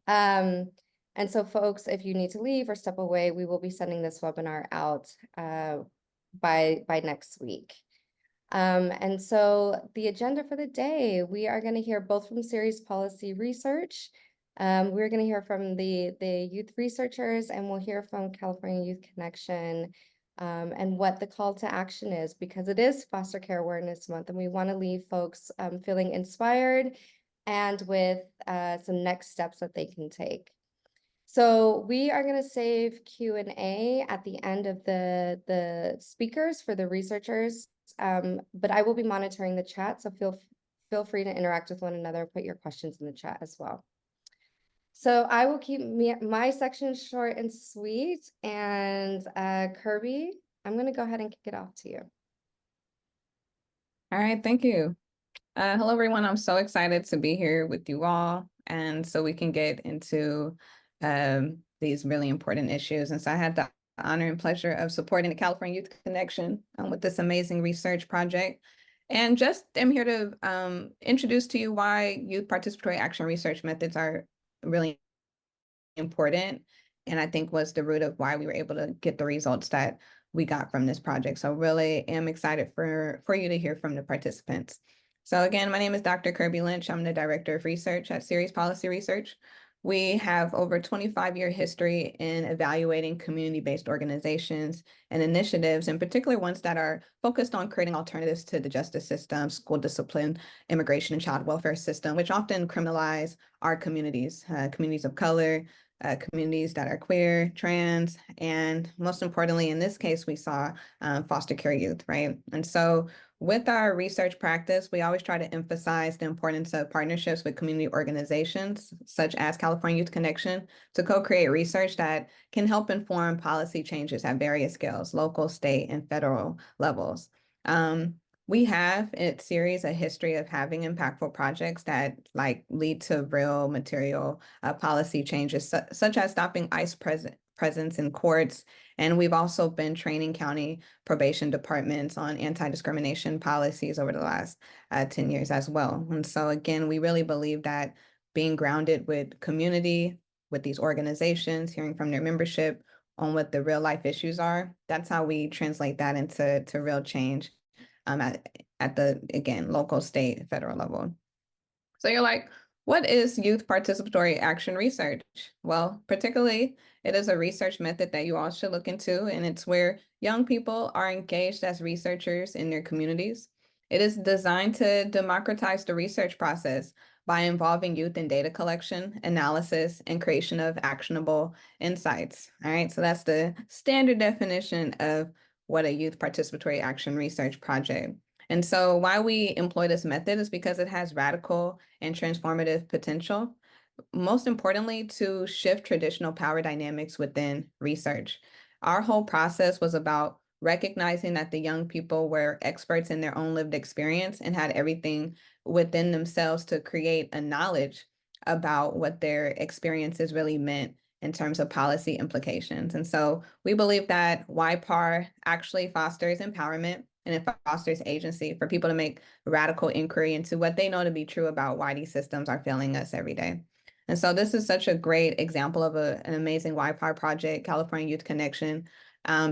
And so folks, if you need to leave or step away, we will be sending this webinar out by next week. And so the agenda for the day, we are going to hear both from Series Policy Research. We're going to hear from the youth researchers, and we'll hear from California Youth Connection and what the call to action is, because it is Foster Care Awareness Month, and we want to leave folks feeling inspired and with some next steps that they can take. So we are going to save Q&A at the end of the speakers for the researchers, but I will be monitoring the chat, so feel free to interact with one another, put your questions in the chat as well. So I will keep my section short and sweet, and Kirby, I'm going to go ahead and kick it off to you. All right, thank you. Hello, everyone. I'm so excited to be here with you all, and so we can get into these really important issues. And so I had the honor and pleasure of supporting the California Youth Connection with this amazing research project. And just am here to introduce to you why youth participatory action research methods are really important, and I think was the root of why we were able to get the results that we got from this project. So really am excited for you to hear from the participants. So again, my name is Dr. Kirby Lynch. I'm the Director of Research at Series Policy Research. We have over 25-year history in evaluating community-based organizations and initiatives, in particular ones that are focused on creating alternatives to the justice system, school discipline, immigration, and child welfare system, which often criminalize our communities, communities of color, communities that are queer, trans, and most importantly, in this case, we saw foster care youth, right? And so with our research practice, we always try to emphasize the importance of partnerships with community organizations, such as California Youth Connection, to co-create research that can help inform policy changes at various scales, local, state, and federal levels. We have at Series a history of having impactful projects that lead to real material policy changes, such as stopping ICE presence in courts. And we've also been training county probation departments on anti-discrimination policies over the last 10 years as well. And so again, we really believe that being grounded with community, with these organizations, hearing from their membership on what the real life issues are, that's how we translate that into real change at the, again, local, state, federal level. So you're like, what is youth participatory action research? Well, particularly, it is a research method that you all should look into, and it's where young people are engaged as researchers in their communities. It is designed to democratize the research process by involving youth in data collection, analysis, and creation of actionable insights. All right, so that's the standard definition of what a youth participatory action research project. And so why we employ this method is because it has radical and transformative potential, most importantly, to shift traditional power dynamics within research. Our whole process was about recognizing that the young people were experts in their own lived experience and had everything within themselves to create a knowledge about what their experiences really meant in terms of policy implications. And so we believe that YPAR actually fosters empowerment, and it fosters agency for people to make radical inquiry into what they know to be true about why these systems are failing us every day. And so this is such a great example of an amazing YPAR project. California Youth Connection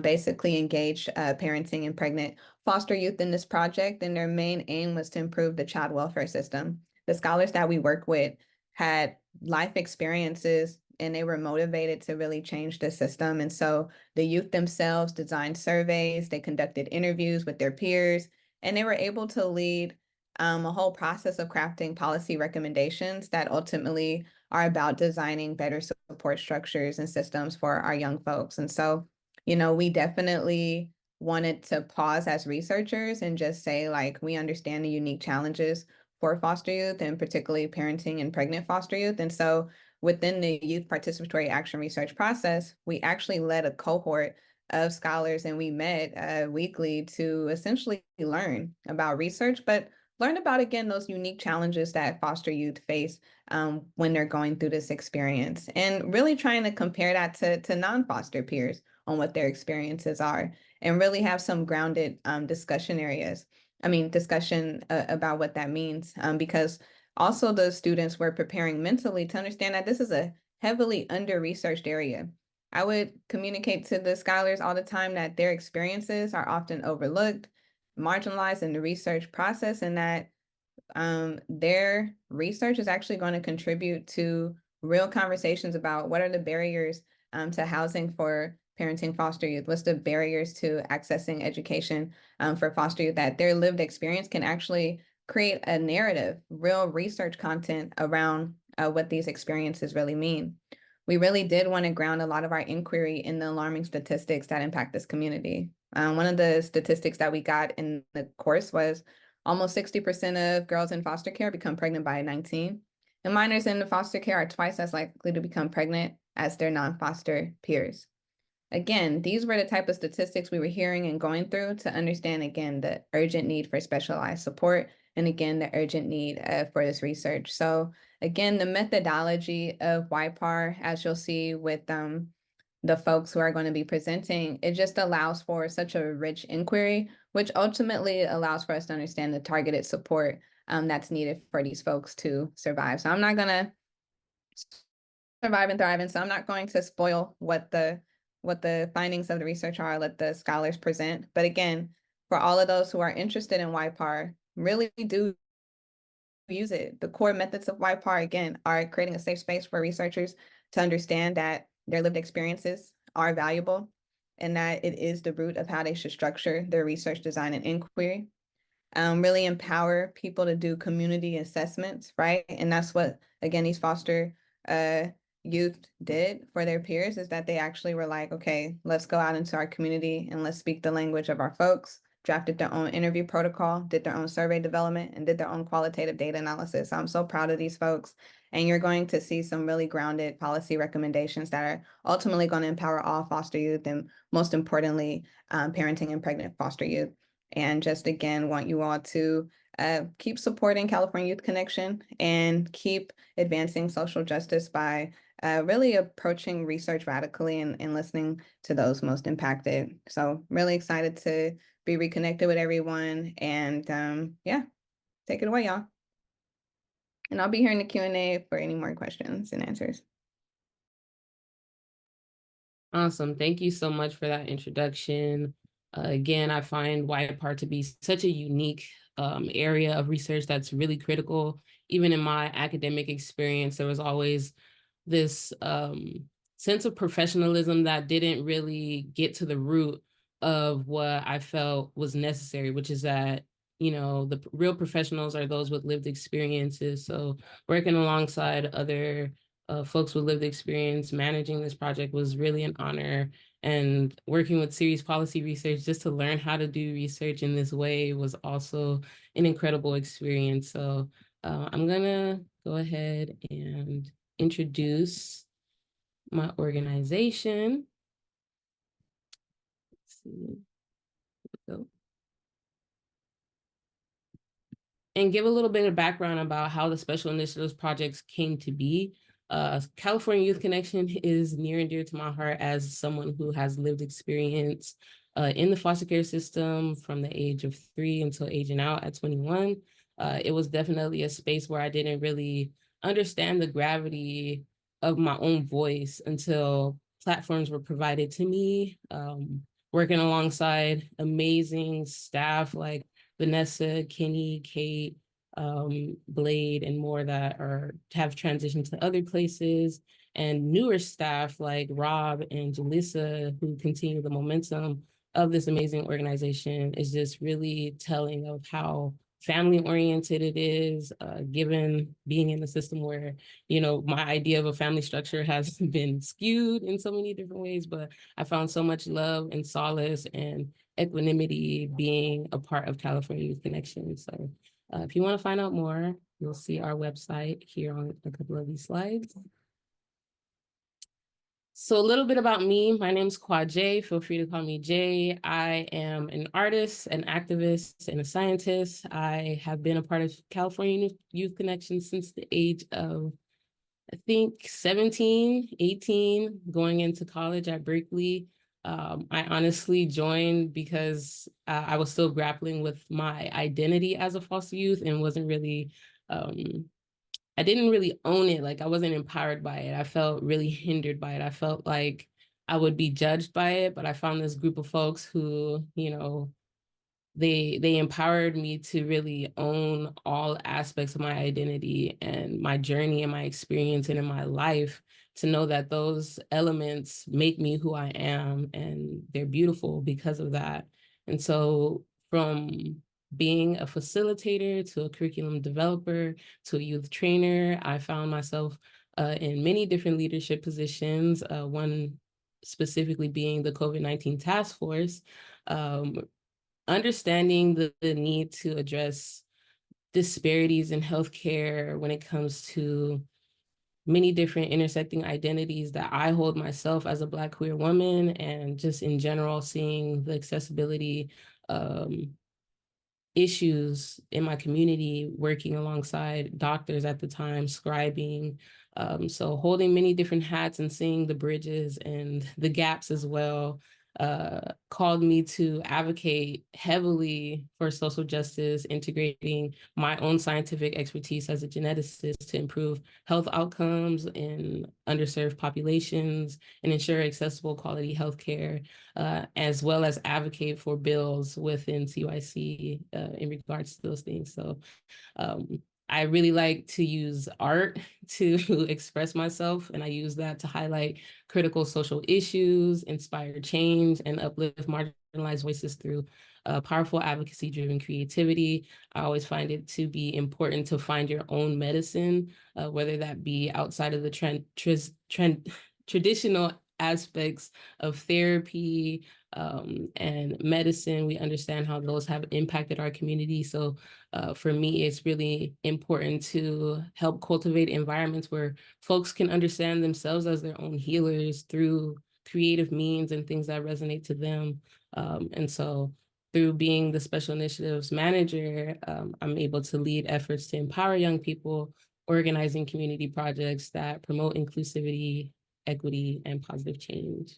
basically engaged parenting and pregnant foster youth in this project, and their main aim was to improve the child welfare system. The scholars that we work with had life experiences, and they were motivated to really change the system. And so the youth themselves designed surveys, they conducted interviews with their peers, and they were able to lead a whole process of crafting policy recommendations that ultimately are about designing better support structures and systems for our young folks. And so, you know, we definitely wanted to pause as researchers and just say, like, we understand the unique challenges for foster youth, and particularly parenting and pregnant foster youth. And so within the youth participatory action research process, we actually led a cohort of scholars, and we met weekly to essentially learn about research, but learn about, again, those unique challenges that foster youth face when they're going through this experience, and really trying to compare that to non-foster peers on what their experiences are, and really have some grounded discussion about what that means, because also the students were preparing mentally to understand that this is a heavily under-researched area. I would communicate to the scholars all the time that their experiences are often overlooked, marginalized in the research process, and that their research is actually going to contribute to real conversations about what are the barriers to housing for parenting foster youth, what's the barriers to accessing education for foster youth, that their lived experience can actually create a narrative, real research content around what these experiences really mean. We really did want to ground a lot of our inquiry in the alarming statistics that impact this community. One of the statistics that we got in the course was almost 60% of girls in foster care become pregnant by 19. And minors in the foster care are twice as likely to become pregnant as their non-foster peers. Again, these were the type of statistics we were hearing and going through to understand, again, the urgent need for specialized support, and again, the urgent need for this research. So again, the methodology of YPAR, as you'll see with the folks who are going to be presenting, it just allows for such a rich inquiry, which ultimately allows for us to understand the targeted support that's needed for these folks to survive. So I'm not going to survive and thrive, and so I'm not going to spoil what the findings of the research are. I'll let the scholars present. But again, for all of those who are interested in YPAR, really do use it. The core methods of YPAR, again, are creating a safe space for researchers to understand that their lived experiences are valuable and that it is the root of how they should structure their research, design, and inquiry. Really empower people to do community assessments, right? And that's what, again, these foster youth did for their peers, is that they actually were like, okay, let's go out into our community and let's speak the language of our folks, drafted their own interview protocol, did their own survey development, and did their own qualitative data analysis. I'm so proud of these folks. And you're going to see some really grounded policy recommendations that are ultimately going to empower all foster youth, and most importantly, parenting and pregnant foster youth. And just again, want you all to keep supporting California Youth Connection and keep advancing social justice by really approaching research radically and listening to those most impacted. So really excited to be reconnected with everyone. And yeah, take it away, y'all. And I'll be here in the Q&A for any more questions and answers. Awesome. Thank you so much for that introduction. Again, I find YPAR to be such a unique area of research that's really critical. Even in my academic experience, there was always this sense of professionalism that didn't really get to the root of what I felt was necessary, which is that, you know, the real professionals are those with lived experiences. So working alongside other folks with lived experience managing this project was really an honor. And working with Series Policy Research just to learn how to do research in this way was also an incredible experience. So I'm gonna go ahead and introduce my organization. Let's see. Go. And give a little bit of background about how the Special Initiatives projects came to be. California Youth Connection is near and dear to my heart as someone who has lived experience in the foster care system from the age of 3 until aging out at 21. It was definitely a space where I didn't really understand the gravity of my own voice until platforms were provided to me, working alongside amazing staff like Vanessa, Kenny, Kate, Blade, and more that have transitioned to other places, and newer staff like Rob and Jalissa, who continue the momentum of this amazing organization, is just really telling of how family oriented it is, given being in a system where, you know, my idea of a family structure has been skewed in so many different ways, but I found so much love and solace and equanimity being a part of California Youth Connection. So if you want to find out more, you'll see our website here on a couple of these slides. So a little bit about me. My name's Kwajay. Feel free to call me Jay. I am an artist, an activist, and a scientist. I have been a part of California Youth Connection since the age of, I think, 17, 18, going into college at Berkeley. I honestly joined because I was still grappling with my identity as a foster youth and wasn't really I didn't really own it. Like I wasn't empowered by it. I felt really hindered by it. I felt like I would be judged by it, but I found this group of folks who, they empowered me to really own all aspects of my identity and my journey and my experience and in my life, to know that those elements make me who I am and they're beautiful because of that. And so from being a facilitator to a curriculum developer to a youth trainer, I found myself in many different leadership positions, one specifically being the COVID-19 task force, understanding the need to address disparities in healthcare when it comes to many different intersecting identities that I hold myself as a Black queer woman, and just in general, seeing the accessibility issues in my community, working alongside doctors at the time, scribing. So holding many different hats and seeing the bridges and the gaps as well, called me to advocate heavily for social justice, integrating my own scientific expertise as a geneticist to improve health outcomes in underserved populations and ensure accessible quality healthcare, as well as advocate for bills within CYC in regards to those things. So I really like to use art to express myself, and I use that to highlight critical social issues, inspire change, and uplift marginalized voices through powerful advocacy-driven creativity. I always find it to be important to find your own medicine, whether that be outside of the traditional aspects of therapy and medicine. We understand how those have impacted our community. So for me, it's really important to help cultivate environments where folks can understand themselves as their own healers through creative means and things that resonate to them. And so through being the special initiatives manager, I'm able to lead efforts to empower young people, organizing community projects that promote inclusivity, equity, and positive change.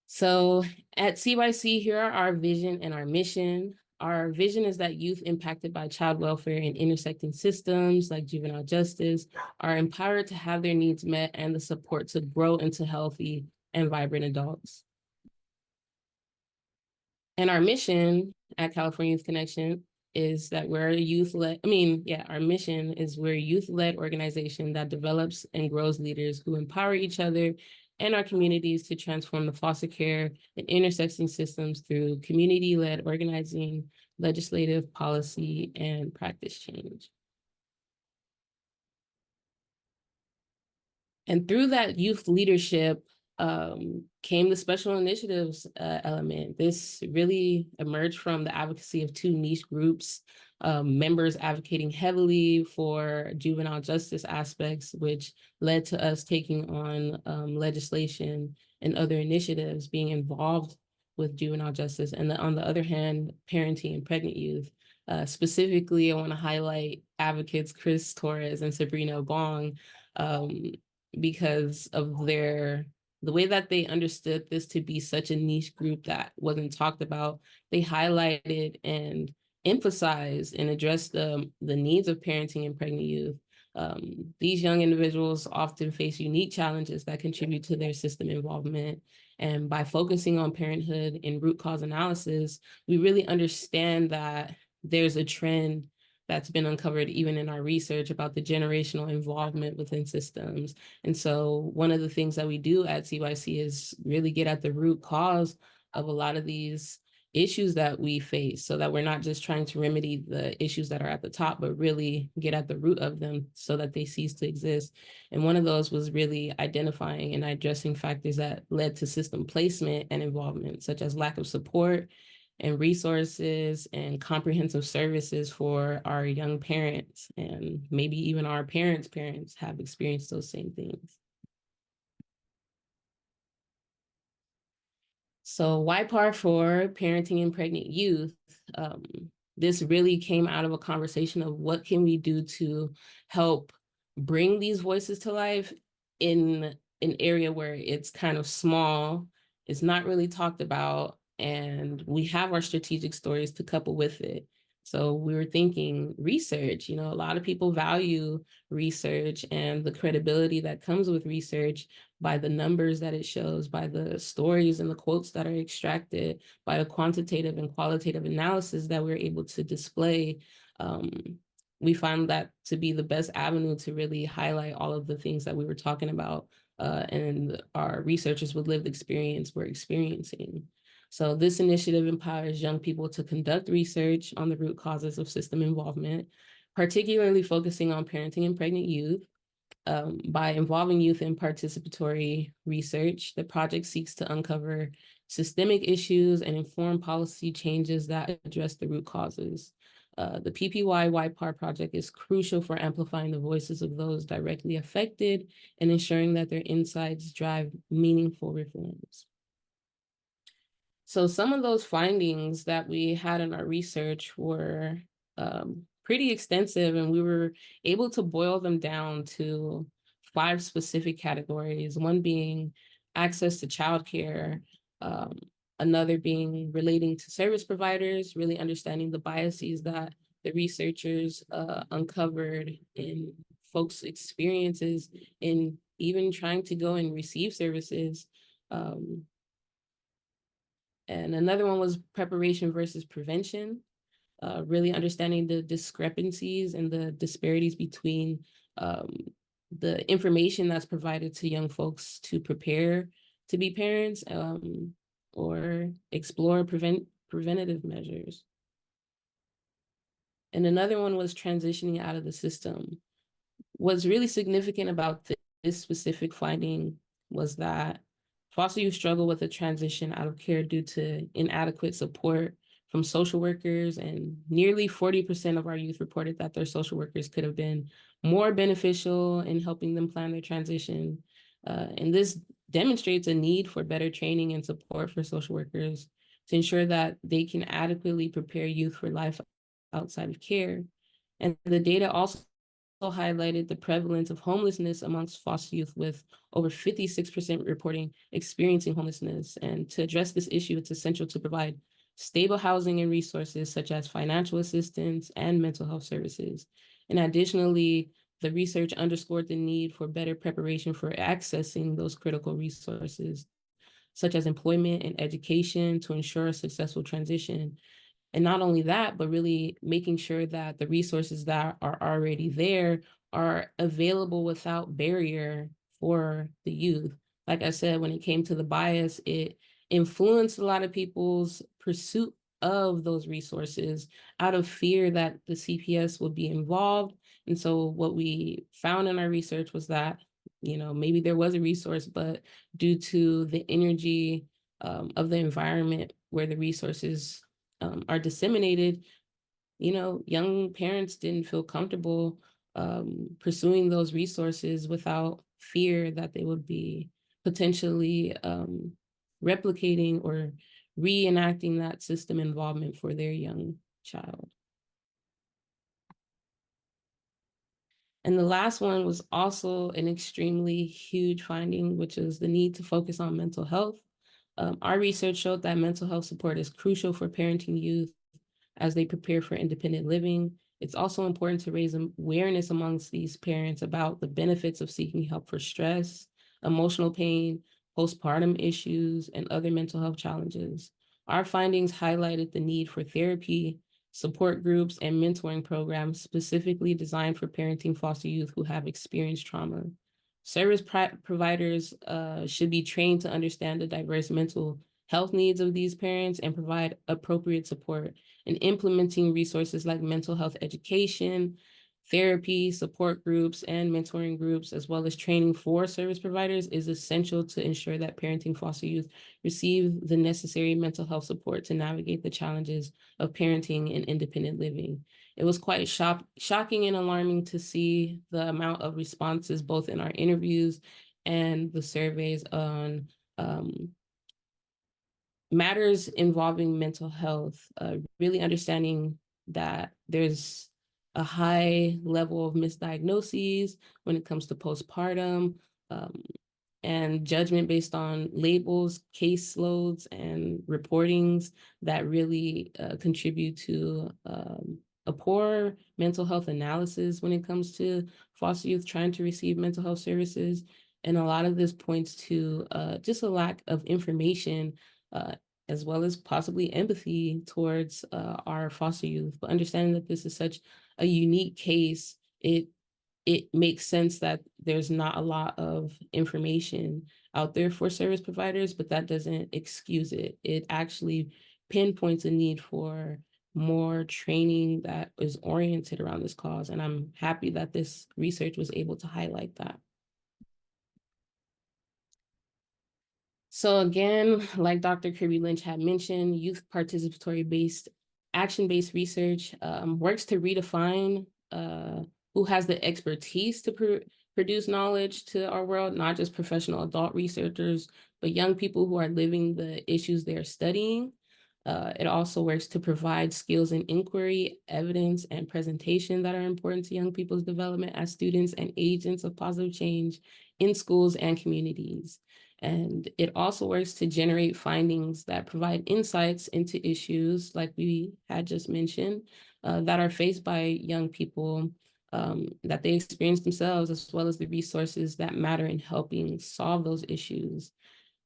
So at CYC, here are our vision and our mission. Our vision is that youth impacted by child welfare and intersecting systems like juvenile justice are empowered to have their needs met and the support to grow into healthy and vibrant adults. And our mission at California Youth Connection is that we're a youth-led, our mission is we're a youth-led organization that develops and grows leaders who empower each other and our communities to transform the foster care and intersecting systems through community-led organizing, legislative policy, and practice change. And through that youth leadership came the special initiatives element. This really emerged from the advocacy of two niche groups, members advocating heavily for juvenile justice aspects, which led to us taking on legislation and other initiatives being involved with juvenile justice. And on the other hand, parenting and pregnant youth. Specifically, I want to highlight advocates Chris Torres and Sabrina Bong, because of the way that they understood this to be such a niche group that wasn't talked about. They highlighted and emphasized and addressed the needs of parenting and pregnant youth. These young individuals often face unique challenges that contribute to their system involvement. And by focusing on parenthood and root cause analysis, we really understand that there's a trend that's been uncovered even in our research about the generational involvement within systems. And so one of the things that we do at CYC is really get at the root cause of a lot of these issues that we face, so that we're not just trying to remedy the issues that are at the top, but really get at the root of them so that they cease to exist. And one of those was really identifying and addressing factors that led to system placement and involvement, such as lack of support and resources and comprehensive services for our young parents, and maybe even our parents' parents have experienced those same things. So YPAR for parenting and pregnant youth, this really came out of a conversation of what can we do to help bring these voices to life in an area where it's kind of small, it's not really talked about, and we have our strategic stories to couple with it. So we were thinking research, a lot of people value research and the credibility that comes with research by the numbers that it shows, by the stories and the quotes that are extracted, by the quantitative and qualitative analysis that we're able to display. We found that to be the best avenue to really highlight all of the things that we were talking about and our researchers with lived experience were experiencing. So this initiative empowers young people to conduct research on the root causes of system involvement, particularly focusing on parenting and pregnant youth. By involving youth in participatory research, the project seeks to uncover systemic issues and inform policy changes that address the root causes. The PPY YPAR project is crucial for amplifying the voices of those directly affected and ensuring that their insights drive meaningful reforms. So some of those findings that we had in our research were pretty extensive, and we were able to boil them down to 5 specific categories, one being access to childcare, another being relating to service providers, really understanding the biases that the researchers uncovered in folks' experiences in even trying to go and receive services. And another one was preparation versus prevention, really understanding the discrepancies and the disparities between the information that's provided to young folks to prepare to be parents or explore preventative measures. And another one was transitioning out of the system. What's really significant about this specific finding was that foster youth struggle with a transition out of care due to inadequate support from social workers, and nearly 40% of our youth reported that their social workers could have been more beneficial in helping them plan their transition. And this demonstrates a need for better training and support for social workers to ensure that they can adequately prepare youth for life outside of care. And the data also highlighted the prevalence of homelessness amongst foster youth, with over 56% reporting experiencing homelessness. And to address this issue, it's essential to provide stable housing and resources such as financial assistance and mental health services. And additionally, the research underscored the need for better preparation for accessing those critical resources, such as employment and education, to ensure a successful transition. And not only that, but really making sure that the resources that are already there are available without barrier for the youth. Like I said, when it came to the bias, it influenced a lot of people's pursuit of those resources out of fear that the CPS would be involved. And so what we found in our research was that, maybe there was a resource, but due to the energy of the environment where the resources are disseminated, young parents didn't feel comfortable pursuing those resources without fear that they would be potentially replicating or reenacting that system involvement for their young child. And the last one was also an extremely huge finding, which is the need to focus on mental health. Our research showed that mental health support is crucial for parenting youth as they prepare for independent living. It's also important to raise awareness amongst these parents about the benefits of seeking help for stress, emotional pain, postpartum issues, and other mental health challenges. Our findings highlighted the need for therapy, support groups, and mentoring programs specifically designed for parenting foster youth who have experienced trauma. Service providers should be trained to understand the diverse mental health needs of these parents and provide appropriate support. And implementing resources like mental health education, therapy, support groups, and mentoring groups, as well as training for service providers, is essential to ensure that parenting foster youth receive the necessary mental health support to navigate the challenges of parenting and independent living. It was quite shocking and alarming to see the amount of responses, both in our interviews and the surveys, on matters involving mental health, really understanding that there's a high level of misdiagnoses when it comes to postpartum, and judgment based on labels, caseloads, and reportings that really contribute to a poor mental health analysis when it comes to foster youth trying to receive mental health services. And a lot of this points to just a lack of information, as well as possibly empathy towards our foster youth. But understanding that this is such a unique case, it makes sense that there's not a lot of information out there for service providers, but that doesn't excuse it. It actually pinpoints a need for more training that is oriented around this cause. And I'm happy that this research was able to highlight that. So again, like Dr. Kirby Lynch had mentioned, youth participatory-based, action-based research works to redefine who has the expertise to produce knowledge to our world, not just professional adult researchers, but young people who are living the issues they're studying. It also works to provide skills in inquiry, evidence, and presentation that are important to young people's development as students and agents of positive change in schools and communities. And it also works to generate findings that provide insights into issues like we had just mentioned that are faced by young people, that they experience themselves, as well as the resources that matter in helping solve those issues.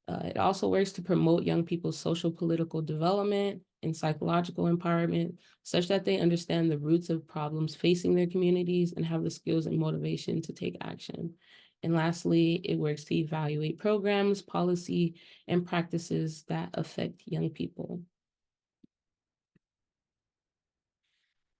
It also works to promote young people's social political development and psychological empowerment, such that they understand the roots of problems facing their communities and have the skills and motivation to take action. And lastly, it works to evaluate programs, policy, and practices that affect young people.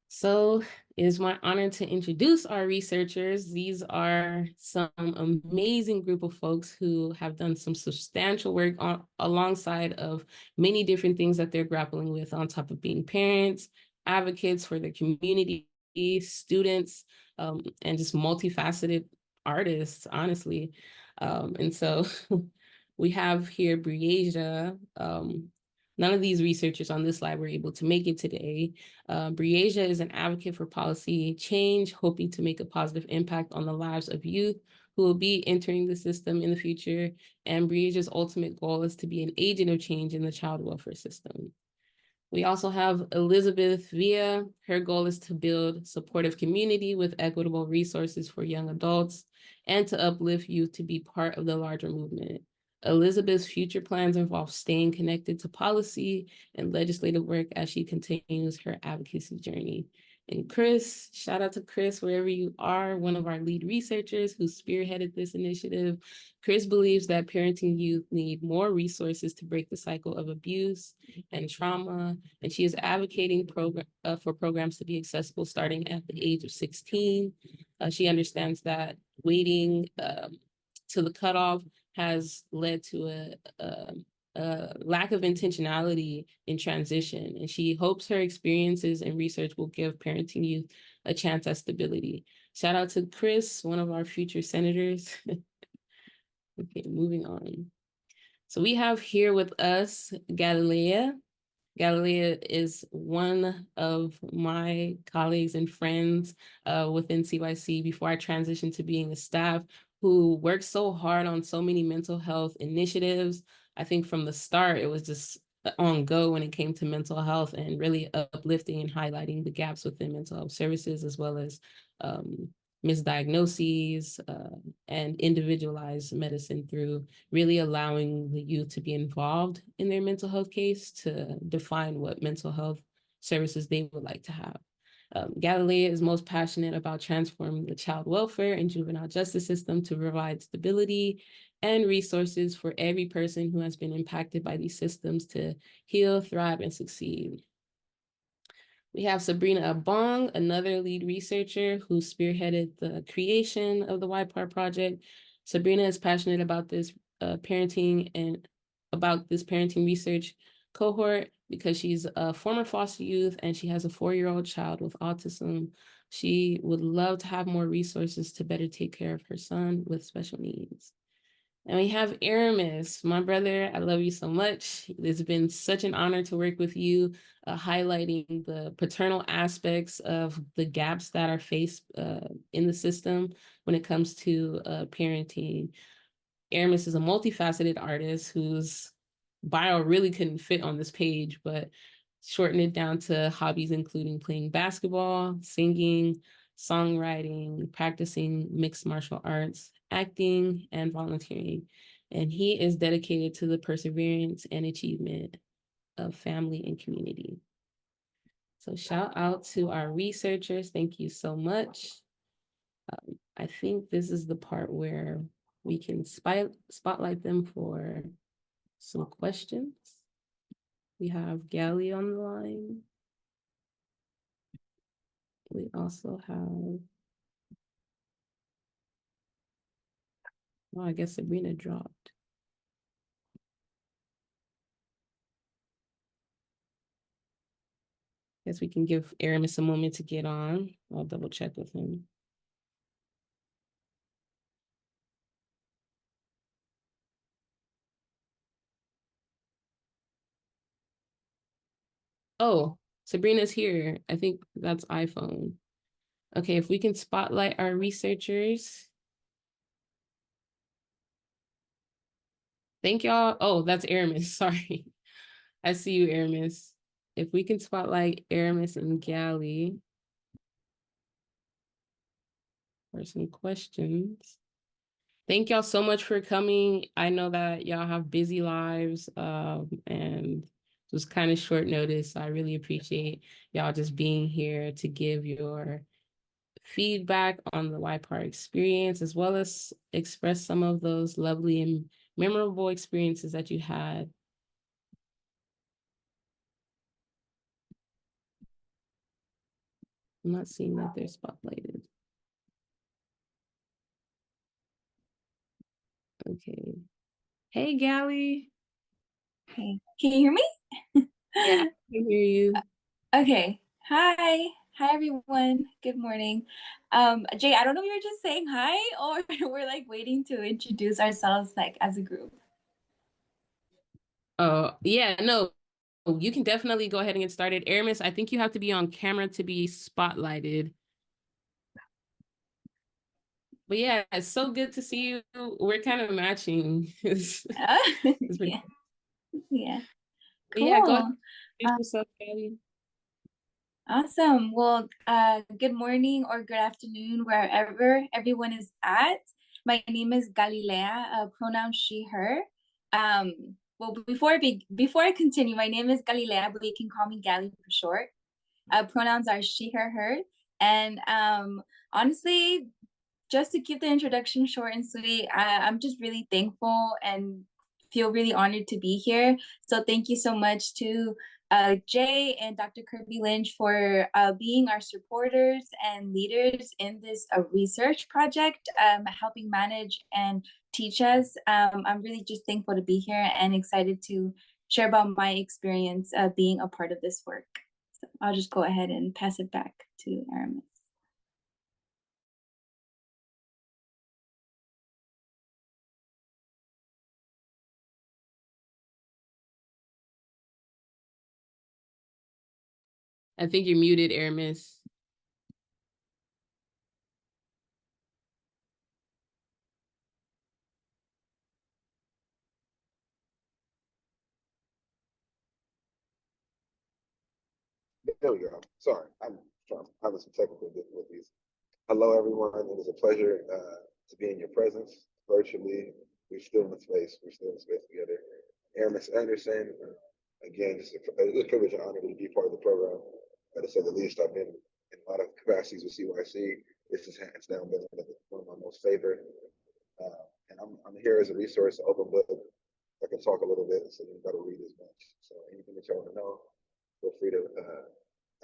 So it is my honor to introduce our researchers. These are some amazing group of folks who have done some substantial work alongside of many different things that they're grappling with, on top of being parents, advocates for their community, students, and just multifaceted artists, honestly. And so we have here Briasia. None of these researchers on this slide were able to make it today. Briasia is an advocate for policy change, hoping to make a positive impact on the lives of youth who will be entering the system in the future. And Briasia's ultimate goal is to be an agent of change in the child welfare system. We also have Elizabeth Villa. Her goal is to build supportive community with equitable resources for young adults and to uplift youth to be part of the larger movement. Elizabeth's future plans involve staying connected to policy and legislative work as she continues her advocacy journey. And Chris, shout out to Chris, wherever you are, one of our lead researchers who spearheaded this initiative. Chris believes that parenting youth need more resources to break the cycle of abuse and trauma, and she is advocating for programs to be accessible starting at the age of 16. She understands that waiting to the cutoff has led to a lack of intentionality in transition, and she hopes her experiences and research will give parenting youth a chance at stability. Shout out to Chris, one of our future senators. Okay, moving on. So we have here with us Galilea. Galilea is one of my colleagues and friends within CYC before I transitioned to being a staff, who worked so hard on so many mental health initiatives. I think from the start, it was just on go when it came to mental health and really uplifting and highlighting the gaps within mental health services, as well as misdiagnoses and individualized medicine through really allowing the youth to be involved in their mental health case to define what mental health services they would like to have. Galilea is most passionate about transforming the child welfare and juvenile justice system to provide stability and resources for every person who has been impacted by these systems to heal, thrive, and succeed. We have Sabrina Abong, another lead researcher who spearheaded the creation of the YPAR project. Sabrina is passionate about this parenting research cohort because she's a former foster youth and she has a 4-year-old child with autism. She would love to have more resources to better take care of her son with special needs. And we have Aramis, my brother. I love you so much. It's been such an honor to work with you, highlighting the paternal aspects of the gaps that are faced in the system when it comes to parenting. Aramis is a multifaceted artist whose bio really couldn't fit on this page, but shortened it down to hobbies including playing basketball, singing, songwriting, practicing mixed martial arts, acting, and volunteering. And he is dedicated to the perseverance and achievement of family and community. So shout out to our researchers. Thank you so much. I think this is the part where we can spotlight them for some questions. We have Gally on the line. We also have, oh, I guess Sabrina dropped. Guess we can give Aramis a moment to get on. I'll double check with him. Oh, Sabrina's here. I think that's iPhone. Okay, if we can spotlight our researchers. Thank y'all. Oh, that's Aramis. Sorry. I see you, Aramis. If we can spotlight Aramis and Gally for some questions. Thank y'all so much for coming. I know that y'all have busy lives, and it was kind of short notice. I really appreciate y'all just being here to give your feedback on the YPAR experience, as well as express some of those lovely and memorable experiences that you had. I'm not seeing that they're spotlighted. Okay. Hey, Gally. Hey, can you hear me? Yeah, I can hear you. Okay. Hi. Hi, everyone. Good morning. Jay, I don't know if you're just saying hi or we're like waiting to introduce ourselves like as a group. Oh, yeah, no, you can definitely go ahead and get started. Aramis, I think you have to be on camera to be spotlighted. But yeah, it's so good to see you. We're kind of matching. It's pretty Yeah. Yeah. But yeah, go ahead Cool. and introduce yourself, Gabby. Awesome. Well, good morning or good afternoon, wherever everyone is at. My name is Galilea, pronoun she, her. Well, before I continue, my name is Galilea, but you can call me Gali for short. Pronouns are she, her, her. And honestly, just to keep the introduction short and sweet, I'm just really thankful and feel really honored to be here. So thank you so much to Jay and Dr. Kirby Lynch for being our supporters and leaders in this research project, helping manage and teach us. I'm really just thankful to be here and excited to share about my experience being a part of this work. So I'll just go ahead and pass it back to Aramis. I think you're muted, Aramis. There we go. Sorry, I'm having some technical difficulties. Hello, everyone. It is a pleasure to be in your presence virtually. We're still in the space. We're still in the space together. Aramis Anderson, again, it's a privilege and honor to be part of the program. To say the least, I've been in a lot of capacities with CYC. This is hands down been one of my most favorite. And I'm here as a resource, an open book. I can talk a little bit, so you got to read as much. So anything that y'all want to know, feel free to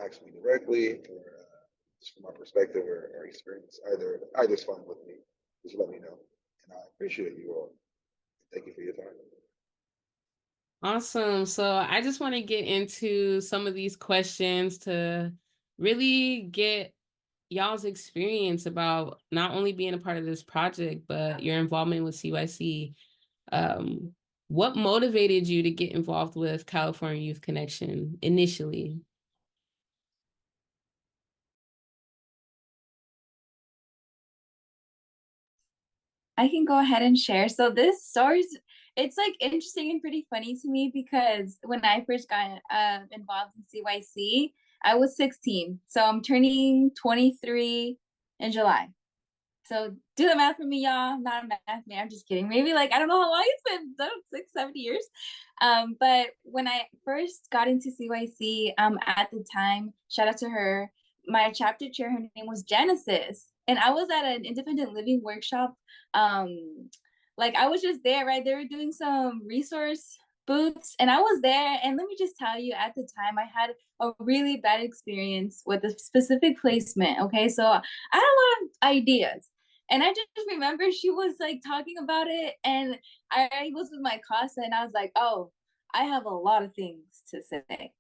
ask me directly or just from my perspective or experience. Either's fine with me. Just let me know. And I appreciate you all. Thank you for your time. Awesome. So I just want to get into some of these questions to really get y'all's experience about not only being a part of this project, but your involvement with CYC. What motivated you to get involved with California Youth Connection initially? I can go ahead and share. So this story's, it's like interesting and pretty funny to me because when I first got involved in CYC, I was 16. So I'm turning 23 in July. So do the math for me, y'all. I'm not a math man. I'm just kidding. Maybe like, I don't know how long it's been, 6, 7 years. But when I first got into CYC, at the time, shout out to her, my chapter chair, her name was Genesis. And I was at an independent living workshop. Like I was just there, right? They were doing some resource booths and I was there. And let me just tell you, at the time, I had a really bad experience with a specific placement. Okay. So I had a lot of ideas. And I just remember she was like talking about it. And I was with my casa and I was like, oh, I have a lot of things to say.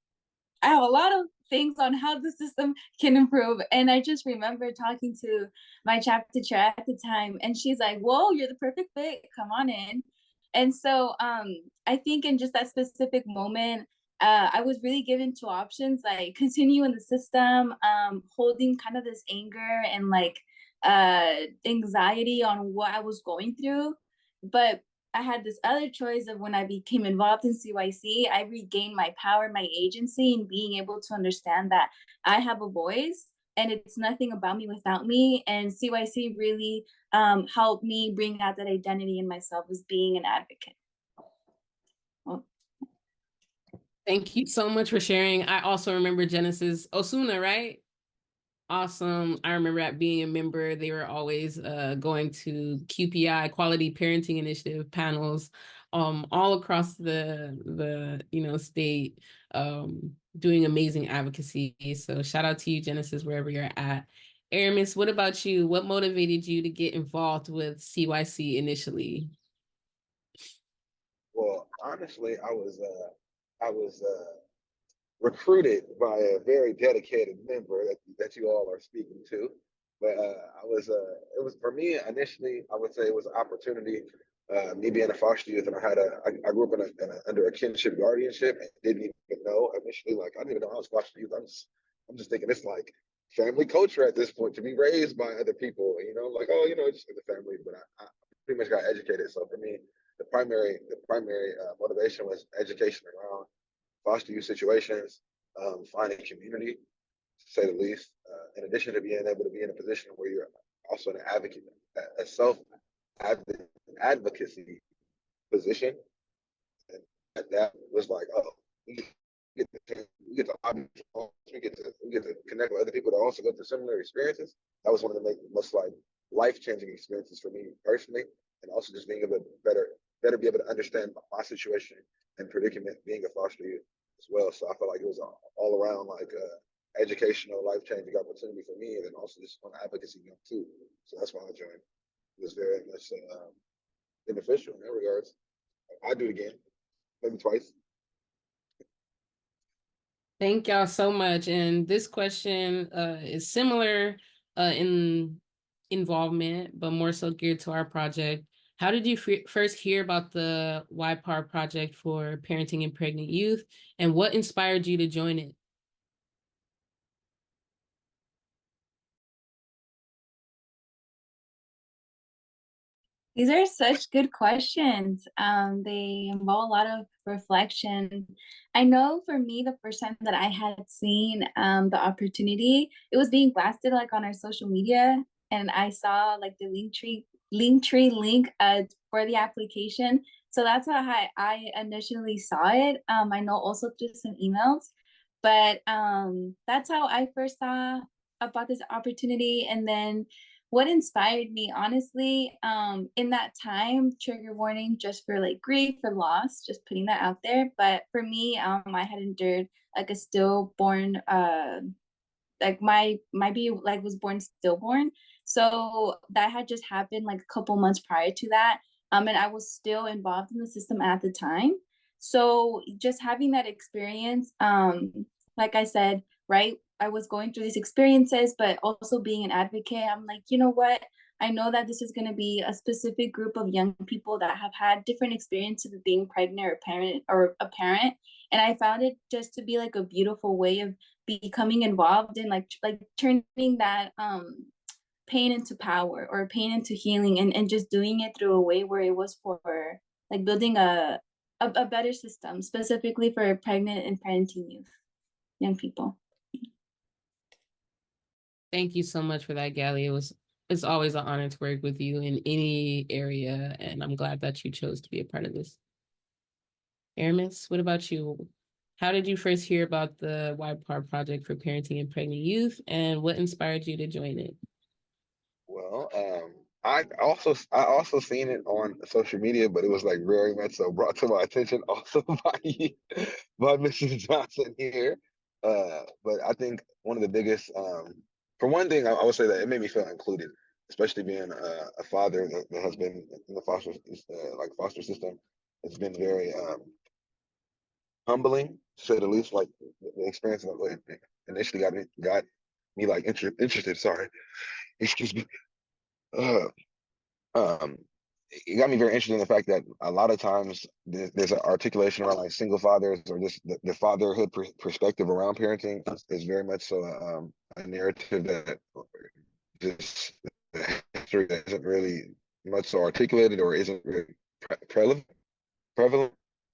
I have a lot of things on how the system can improve. And I just remember talking to my chapter chair at the time, and she's like, whoa, you're the perfect fit. Come on in. And so I think in just that specific moment, I was really given two options, like continue in the system, holding kind of this anger and like anxiety on what I was going through. But I had this other choice of when I became involved in CYC, I regained my power, my agency, and being able to understand that I have a voice and it's nothing about me without me. And CYC really helped me bring out that identity in myself as being an advocate. Well, Thank you so much for sharing. I also remember Genesis Osuna, right? Awesome. I remember at being a member, they were always going to QPI, Quality Parenting Initiative panels, all across the state, doing amazing advocacy. So shout out to you, Genesis, wherever you're at. Aramis, what about you? What motivated you to get involved with CYC initially? Well, honestly, I was recruited by a very dedicated member that you all are speaking to. But it was for me initially, I would say it was an opportunity. Me being a foster youth, and I grew up under a kinship guardianship and didn't even know initially, like I didn't even know I was foster youth. I'm just thinking it's like family culture at this point to be raised by other people, like, oh, just in the family. But I pretty much got educated. So for me, the primary motivation was education around foster youth situations, finding community, to say the least. In addition to being able to be in a position where you're also an advocate, a self advocacy position, and that was like, oh, we get to we get to we get to connect with other people that also go through similar experiences. That was one of the most like life-changing experiences for me personally, and also just being able to better be able to understand my situation and predicament being a foster youth as well. So I felt like it was all around like educational, life-changing opportunity for me, and then also just on advocacy too. So that's why I joined. It was very much beneficial in that regards. I do it again, maybe twice. Thank y'all so much. And this question is similar in involvement, but more so geared to our project. How did you first hear about the YPAR project for parenting and pregnant youth, and what inspired you to join it? these are such good questions. They involve a lot of reflection. I know for me, the first time that I had seen the opportunity, it was being blasted like on our social media, and I saw like the link tree link for the application. So that's how I initially saw it. I know also through some emails, but that's how I first saw about this opportunity. And then what inspired me, honestly, in that time, trigger warning just for like grief or loss, just putting that out there. But for me, I had endured like a stillborn, like my baby like was born stillborn. So that had just happened like a couple months prior to that. And I was still involved in the system at the time. So just having that experience, like I said, right, I was going through these experiences, but also being an advocate, I'm like, you know what? I know that this is going to be a specific group of young people that have had different experiences of being pregnant or a parent. And I found it just to be like a beautiful way of becoming involved in like turning that paying into power or paying into healing, and just doing it through a way where it was for like building a better system specifically for pregnant and parenting young people. Thank you so much for that, Gally. It's always an honor to work with you in any area, and I'm glad that you chose to be a part of this. Aramis, what about you? How did you first hear about the YPAR project for parenting and pregnant youth, and what inspired you to join it? Well, I also seen it on social media, but it was like very much so brought to my attention also by Mrs. Johnson here. But I think one of the biggest, for one thing, I would say that it made me feel included, especially being a father that has been in the foster system. It's been very humbling, to say the least. Like the experience of it initially got me like interested. Sorry, excuse me. Uh, um, it got me very interested in the fact that a lot of times there's an articulation around like single fathers or just the fatherhood perspective around parenting is very much so a narrative that just history that isn't really much so articulated or isn't really prevalent.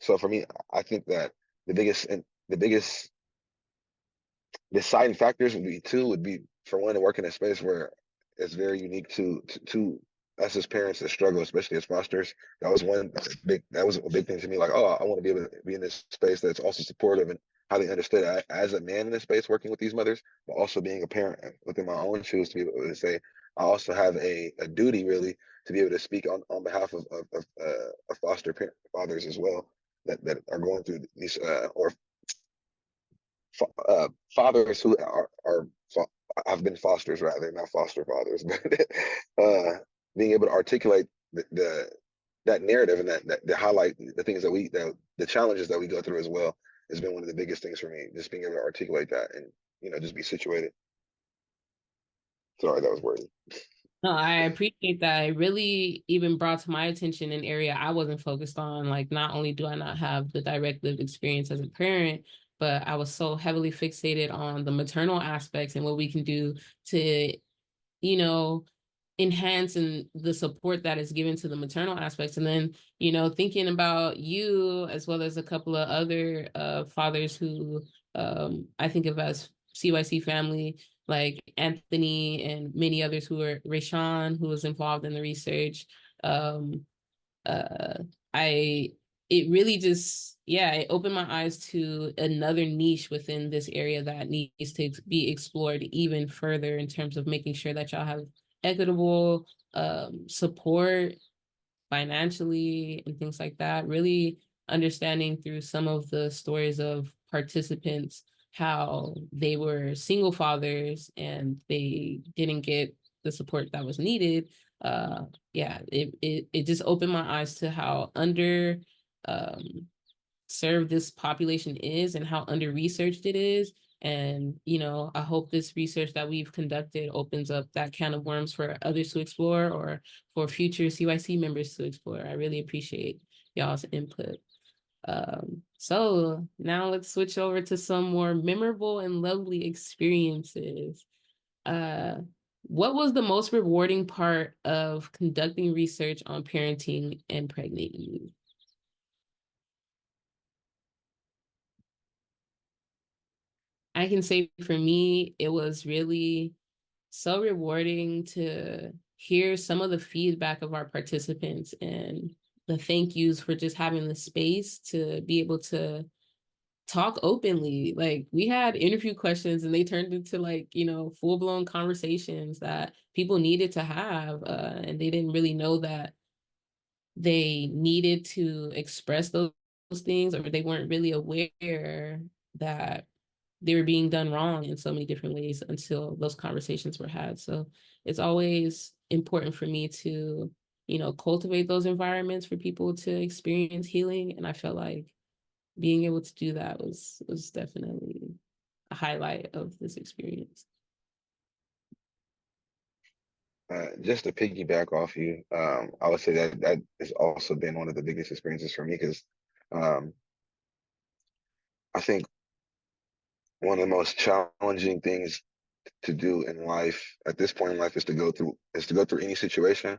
So for me, I think that the biggest deciding factors would be for one to work in a space where it's very unique to us as parents that struggle, especially as fosters. That was a big thing to me. Like, oh, I want to be able to be in this space that's also supportive and highly understood as a man in this space working with these mothers, but also being a parent within my own shoes to be able to say I also have a duty really to be able to speak on behalf of fathers as well that are going through these or fathers who are have been fosters rather, not foster fathers, but being able to articulate that narrative and that highlight the things that the challenges that we go through as well has been one of the biggest things for me. Just being able to articulate that and just be situated. Sorry, that was wordy. No, I appreciate that. It really even brought to my attention an area I wasn't focused on. Like, not only do I not have the direct lived experience as a parent, but I was so heavily fixated on the maternal aspects and what we can do to, you know, enhance and the support that is given to the maternal aspects. And then, thinking about you as well as a couple of other fathers who I think of as CYC family, like Anthony and many others who are Rayshawn, who was involved in the research. Um, uh, I it really just, yeah, it opened my eyes to another niche within this area that needs to be explored even further in terms of making sure that y'all have equitable support financially and things like that. Really understanding through some of the stories of participants how they were single fathers and they didn't get the support that was needed. Yeah, it just opened my eyes to how under served this population is and how under researched it is. And, I hope this research that we've conducted opens up that can of worms for others to explore or for future CYC members to explore. I really appreciate y'all's input. So now let's switch over to some more memorable and lovely experiences. What was the most rewarding part of conducting research on parenting and pregnant youth? I can say for me, it was really so rewarding to hear some of the feedback of our participants and the thank yous for just having the space to be able to talk openly. Like, we had interview questions and they turned into full-blown conversations that people needed to have, and they didn't really know that they needed to express those things, or they weren't really aware that they were being done wrong in so many different ways until those conversations were had. So it's always important for me to, cultivate those environments for people to experience healing. And I felt like being able to do that was definitely a highlight of this experience. Just to piggyback off you, I would say that has also been one of the biggest experiences for me because I think one of the most challenging things to do in life at this point in life is to go through any situation.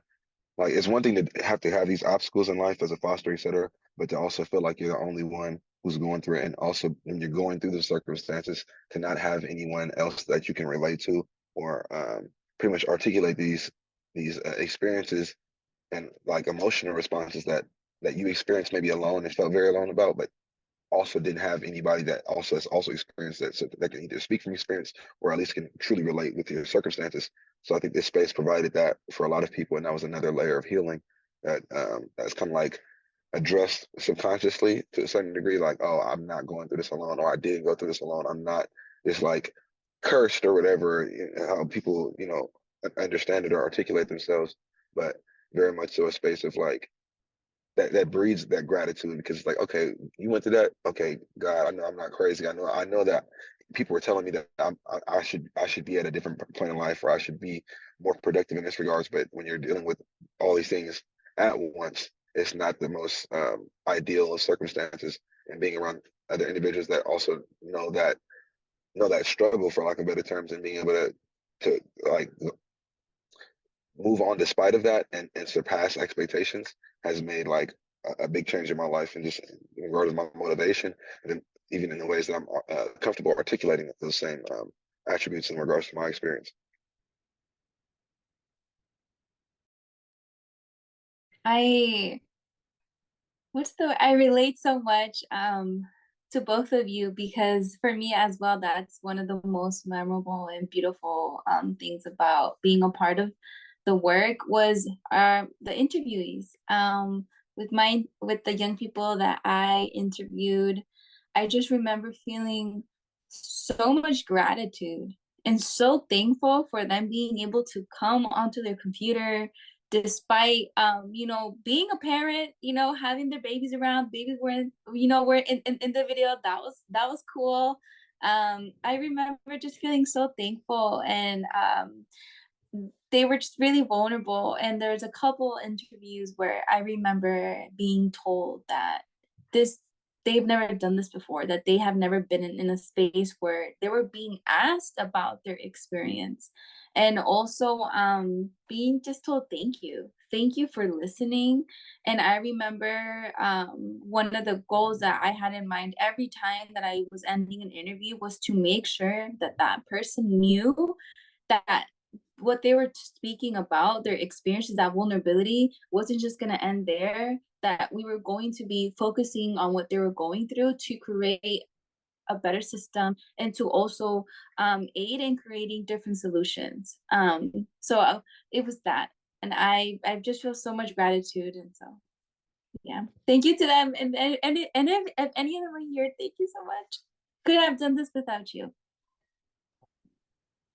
Like it's one thing to have these obstacles in life as a foster, etc., but to also feel like you're the only one who's going through it, and also when you're going through the circumstances, to not have anyone else that you can relate to or pretty much articulate these experiences and like emotional responses that you experienced maybe alone and felt very alone about, but also didn't have anybody that also has also experienced that, so that can either speak from experience or at least can truly relate with your circumstances. So I think this space provided that for a lot of people, and that was another layer of healing that's kind of like addressed subconsciously to a certain degree, like, oh, I'm not going through this alone, or I did go through this alone. I'm not just like cursed or whatever, how people, understand it or articulate themselves, but very much so a space of like that breeds that gratitude, because it's like, okay, you went through that. Okay, God, I know I'm not crazy. I know that people were telling me that I should be at a different point in life, or I should be more productive in this regards. But when you're dealing with all these things at once, it's not the most ideal of circumstances. And being around other individuals that also know that struggle, for lack of better terms, and being able to like move on despite of that, and surpass expectations, has made like a big change in my life, and just in regards to my motivation, and then even in the ways that I'm comfortable articulating those same attributes in regards to my experience. I I relate so much to both of you, because for me as well, that's one of the most memorable and beautiful things about being a part of the work was the interviewees. With the young people that I interviewed, I just remember feeling so much gratitude and so thankful for them being able to come onto their computer despite being a parent, having their babies around. Babies were in the video. That was cool. I remember just feeling so thankful, and they were just really vulnerable. And there's a couple interviews where I remember being told that this they've never done this before, that they have never been in a space where they were being asked about their experience, and also being just told thank you for listening. And I remember one of the goals that I had in mind every time that I was ending an interview was to make sure that that person knew that what they were speaking about, their experiences, that vulnerability, wasn't just going to end there, that we were going to be focusing on what they were going through to create a better system, and to also aid in creating different solutions. So it was that. And I just feel so much gratitude. And so, yeah, thank you to them. And if any of them are here, thank you so much. Couldn't have done this without you.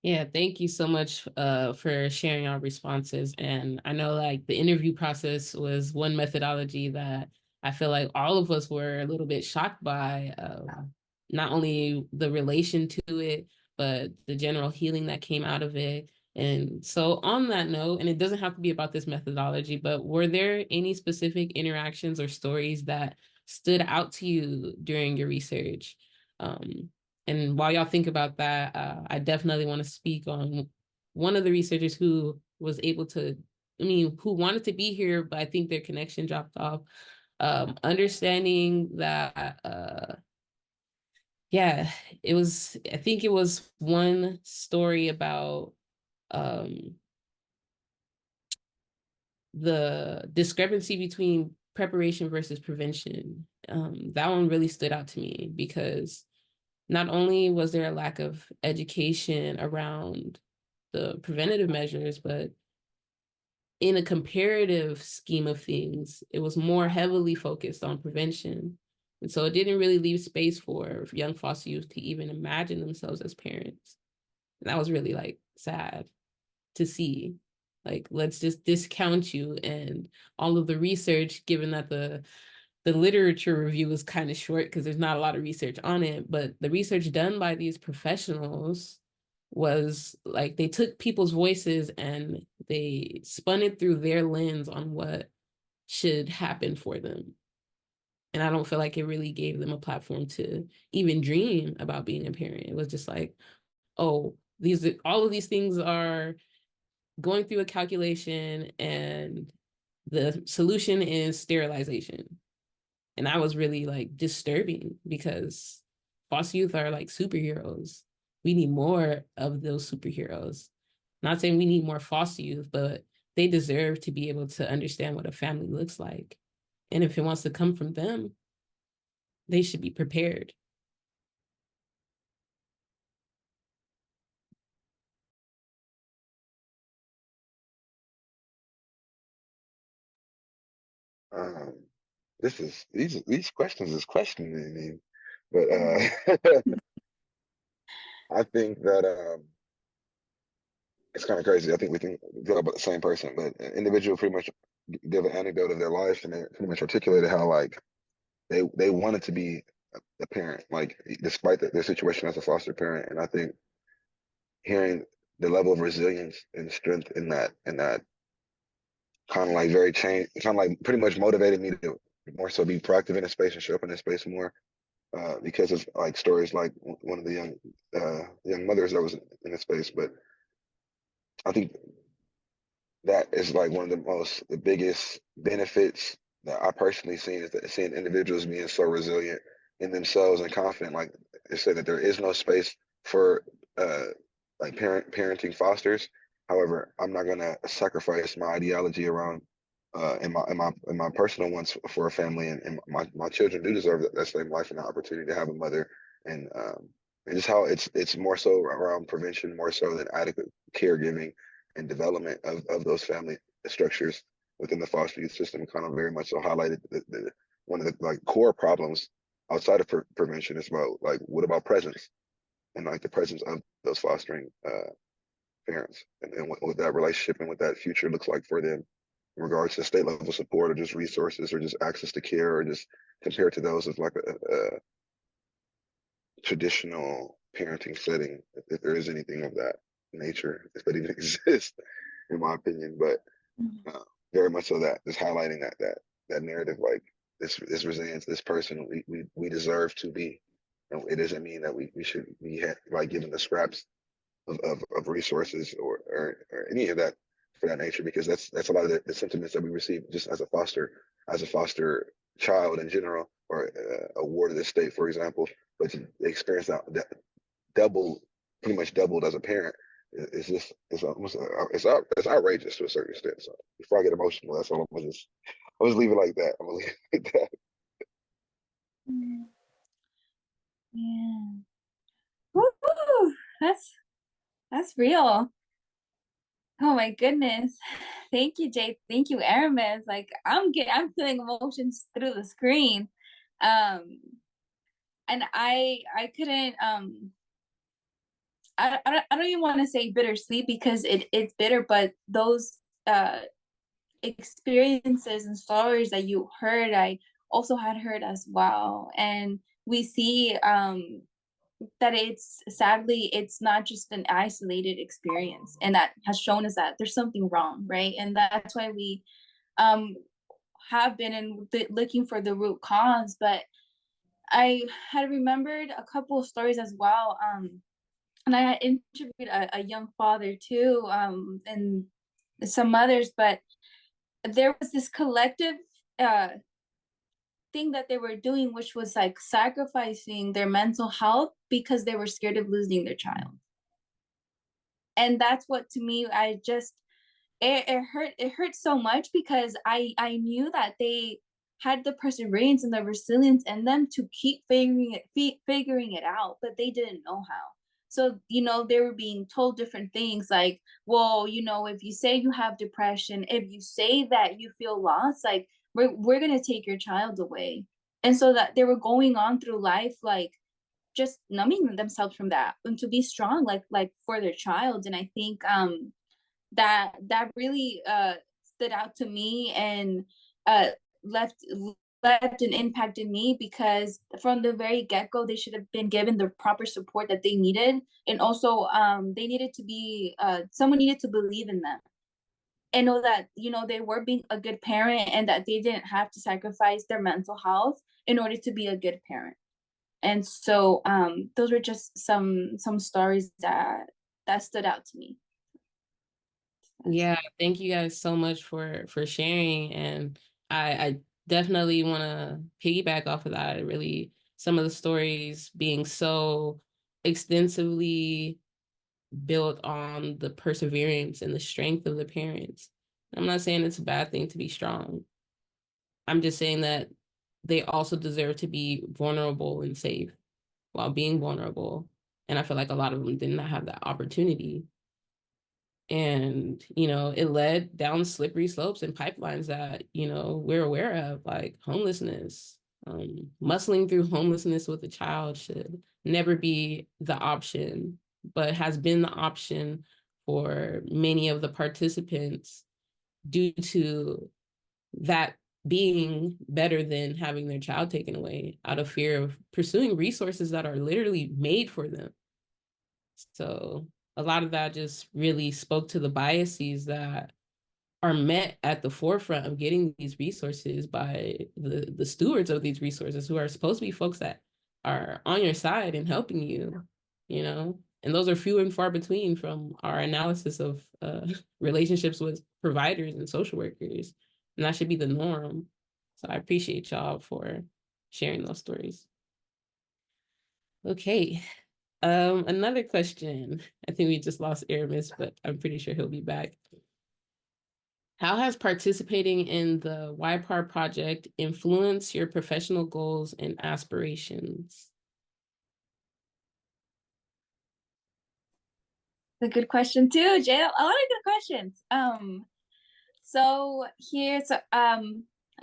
Yeah, thank you so much for sharing our responses. And I know like the interview process was one methodology that I feel like all of us were a little bit shocked by, not only the relation to it, but the general healing that came out of it. And so on that note, and it doesn't have to be about this methodology, but were there any specific interactions or stories that stood out to you during your research? And while y'all think about that, I definitely want to speak on one of the researchers who was able to, who wanted to be here, but I think their connection dropped off. Understanding that, yeah, I think it was one story about the discrepancy between preparation versus prevention. That one really stood out to me because not only was there a lack of education around the preventative measures, but in a comparative scheme of things, it was more heavily focused on prevention. And so it didn't really leave space for young foster youth to even imagine themselves as parents. And that was really like sad to see. Like, let's just discount you, and all of the research, given that the literature review is kind of short because there's not a lot of research on it, but the research done by these professionals was like they took people's voices and they spun it through their lens on what should happen for them. And I don't feel like it really gave them a platform to even dream about being a parent. It was just like, oh, All of these things are going through a calculation, and the solution is sterilization. And I was really like disturbing, because foster youth are like superheroes. We need more of those superheroes. Not saying we need more foster youth, but they deserve to be able to understand what a family looks like. And if it wants to come from them, they should be prepared. These questions is questioning me, but I think that it's kind of crazy. I think we think about the same person, but an individual pretty much give an anecdote of their life, and they pretty much articulated how like they wanted to be a parent, like despite their situation as a foster parent. And I think hearing the level of resilience and strength in that kind of like very change, kind of like pretty much motivated me to more so be proactive in the space and show up in the space more. Because of like stories like one of the young mothers that was in the space. But I think that is like one of the biggest benefits that I personally seen, is that seeing individuals being so resilient in themselves and confident. Like they said, that there is no space for like parenting fosters. However, I'm not gonna sacrifice my ideology around in my personal ones for a family, and my children do deserve that same life and the opportunity to have a mother. And just how it's more so around prevention more so than adequate caregiving and development of those family structures within the foster youth system. Kind of very much so highlighted one of the like core problems outside of prevention is about like, what about presence, and like the presence of those fostering parents, and what that relationship and what that future looks like for them in regards to state level support, or just resources, or just access to care, or just compared to those of like a traditional parenting setting, if there is anything of that nature, if that even exists, in my opinion. But very much so that just highlighting that narrative, like this resilience, this person we deserve to be. And it doesn't mean that we should be like given the scraps of resources or any of that for that nature, because that's a lot of the sentiments that we receive just as a foster child in general, or a ward of the state, for example. But to experience that pretty much doubled as a parent, it's almost it's outrageous to a certain extent. So before I get emotional, that's all I'll just leave it like that. I'm gonna leave it like that. Yeah. Woo! That's real. Oh my goodness. Thank you, Jay. Thank you, Aramis. Like I'm feeling emotions through the screen. And I couldn't I don't even want to say bittersweet, because it's bitter, but those experiences and stories that you heard, I also had heard as well. And we see that it's not just an isolated experience, and that has shown us that there's something wrong, right? And that's why we have been looking for the root cause. But I had remembered a couple of stories as well, and I had interviewed a young father too, and some others. But there was this collective thing that they were doing, which was like sacrificing their mental health because they were scared of losing their child. And that's what, to me, it hurt so much, because I knew that they had the perseverance and the resilience in them to keep figuring it out, but they didn't know how. So, they were being told different things like, well, if you say you have depression, if you say that you feel lost, like we're going to take your child away. And so that they were going on through life, like just numbing themselves from that, and to be strong, like for their child. And I think that really stood out to me, and left an impact in me, because from the very get-go, they should have been given the proper support that they needed. And also they needed to be someone needed to believe in them and know that they were being a good parent, and that they didn't have to sacrifice their mental health in order to be a good parent. And so those were just some stories that that stood out to me. Yeah, thank you guys so much for sharing. And I definitely want to piggyback off of that. Really, some of the stories being so extensively built on the perseverance and the strength of the parents. I'm not saying it's a bad thing to be strong. I'm just saying that they also deserve to be vulnerable and safe while being vulnerable. And I feel like a lot of them did not have that opportunity. And, it led down slippery slopes and pipelines that, we're aware of, like homelessness. Muscling through homelessness with a child should never be the option, but has been the option for many of the participants due to that being better than having their child taken away out of fear of pursuing resources that are literally made for them. So a lot of that just really spoke to the biases that are met at the forefront of getting these resources by the stewards of these resources, who are supposed to be folks that are on your side and helping you, and those are few and far between from our analysis of relationships with providers and social workers. And that should be the norm. So I appreciate y'all for sharing those stories. Okay. Another question. I think we just lost Aramis, but I'm pretty sure he'll be back. How has participating in the YPAR project influenced your professional goals and aspirations? A good question too, Jay. A lot of good questions. So here's a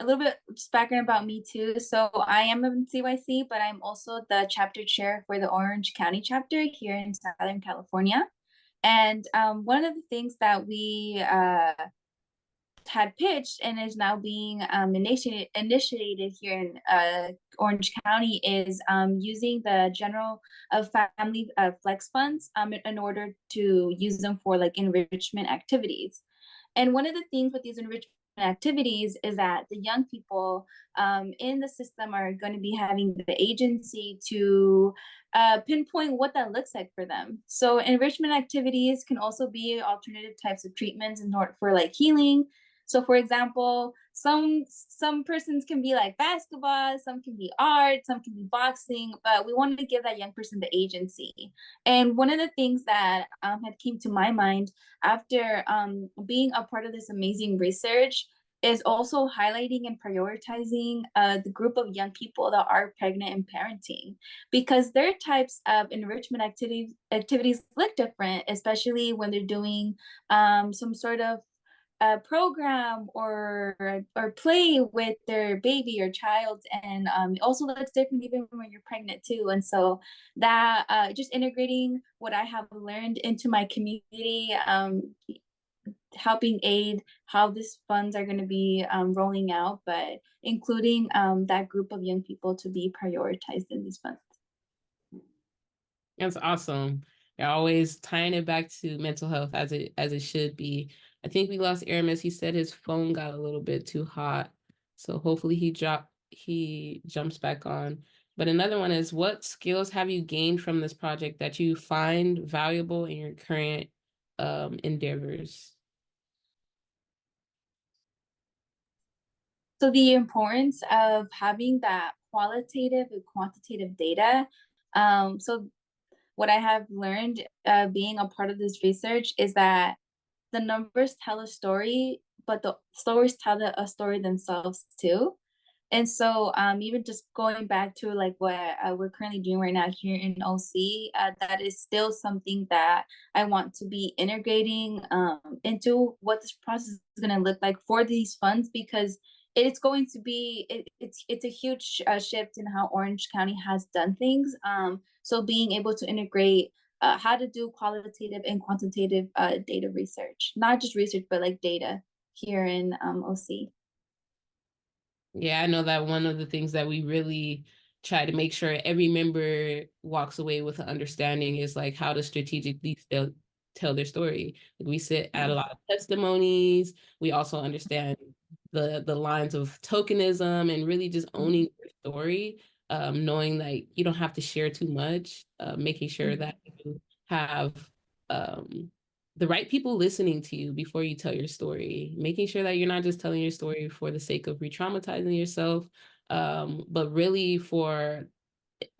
little bit just background about me too. So I am in CYC, but I'm also the chapter chair for the Orange County chapter here in Southern California. And one of the things that we had pitched and is now being initiated here in Orange County is using the general family flex funds in order to use them for like enrichment activities. And one of the things with these enrichment activities is that the young people in the system are going to be having the agency to pinpoint what that looks like for them. So enrichment activities can also be alternative types of treatments in order for like healing. So for example, some persons can be like basketball, some can be art, some can be boxing, but we wanted to give that young person the agency. And one of the things that had came to my mind after being a part of this amazing research is also highlighting and prioritizing the group of young people that are pregnant and parenting, because their types of enrichment activities look different, especially when they're doing some sort of a program or play with their baby or child, and it also looks different even when you're pregnant too. And so that just integrating what I have learned into my community, helping aid how these funds are going to be rolling out, but including that group of young people to be prioritized in these funds. That's awesome. You're always tying it back to mental health as it should be. I think we lost Aramis. He said his phone got a little bit too hot. So hopefully he jumps back on. But another one is, what skills have you gained from this project that you find valuable in your current endeavors? So the importance of having that qualitative and quantitative data. So what I have learned being a part of this research is that the numbers tell a story, but the stories tell a story themselves too. And so even just going back to like what we're currently doing right now here in OC, that is still something that I want to be integrating into what this process is going to look like for these funds, because it's going to be, it's a huge shift in how Orange County has done things. So being able to integrate how to do qualitative and quantitative data research, not just research, but like data here in OC. Yeah, I know that one of the things that we really try to make sure every member walks away with an understanding is like how to strategically tell their story. Like we sit at a lot of testimonies. We also understand the lines of tokenism and really just owning your story, knowing that you don't have to share too much, making sure that you have the right people listening to you before you tell your story, making sure that you're not just telling your story for the sake of re-traumatizing yourself, but really for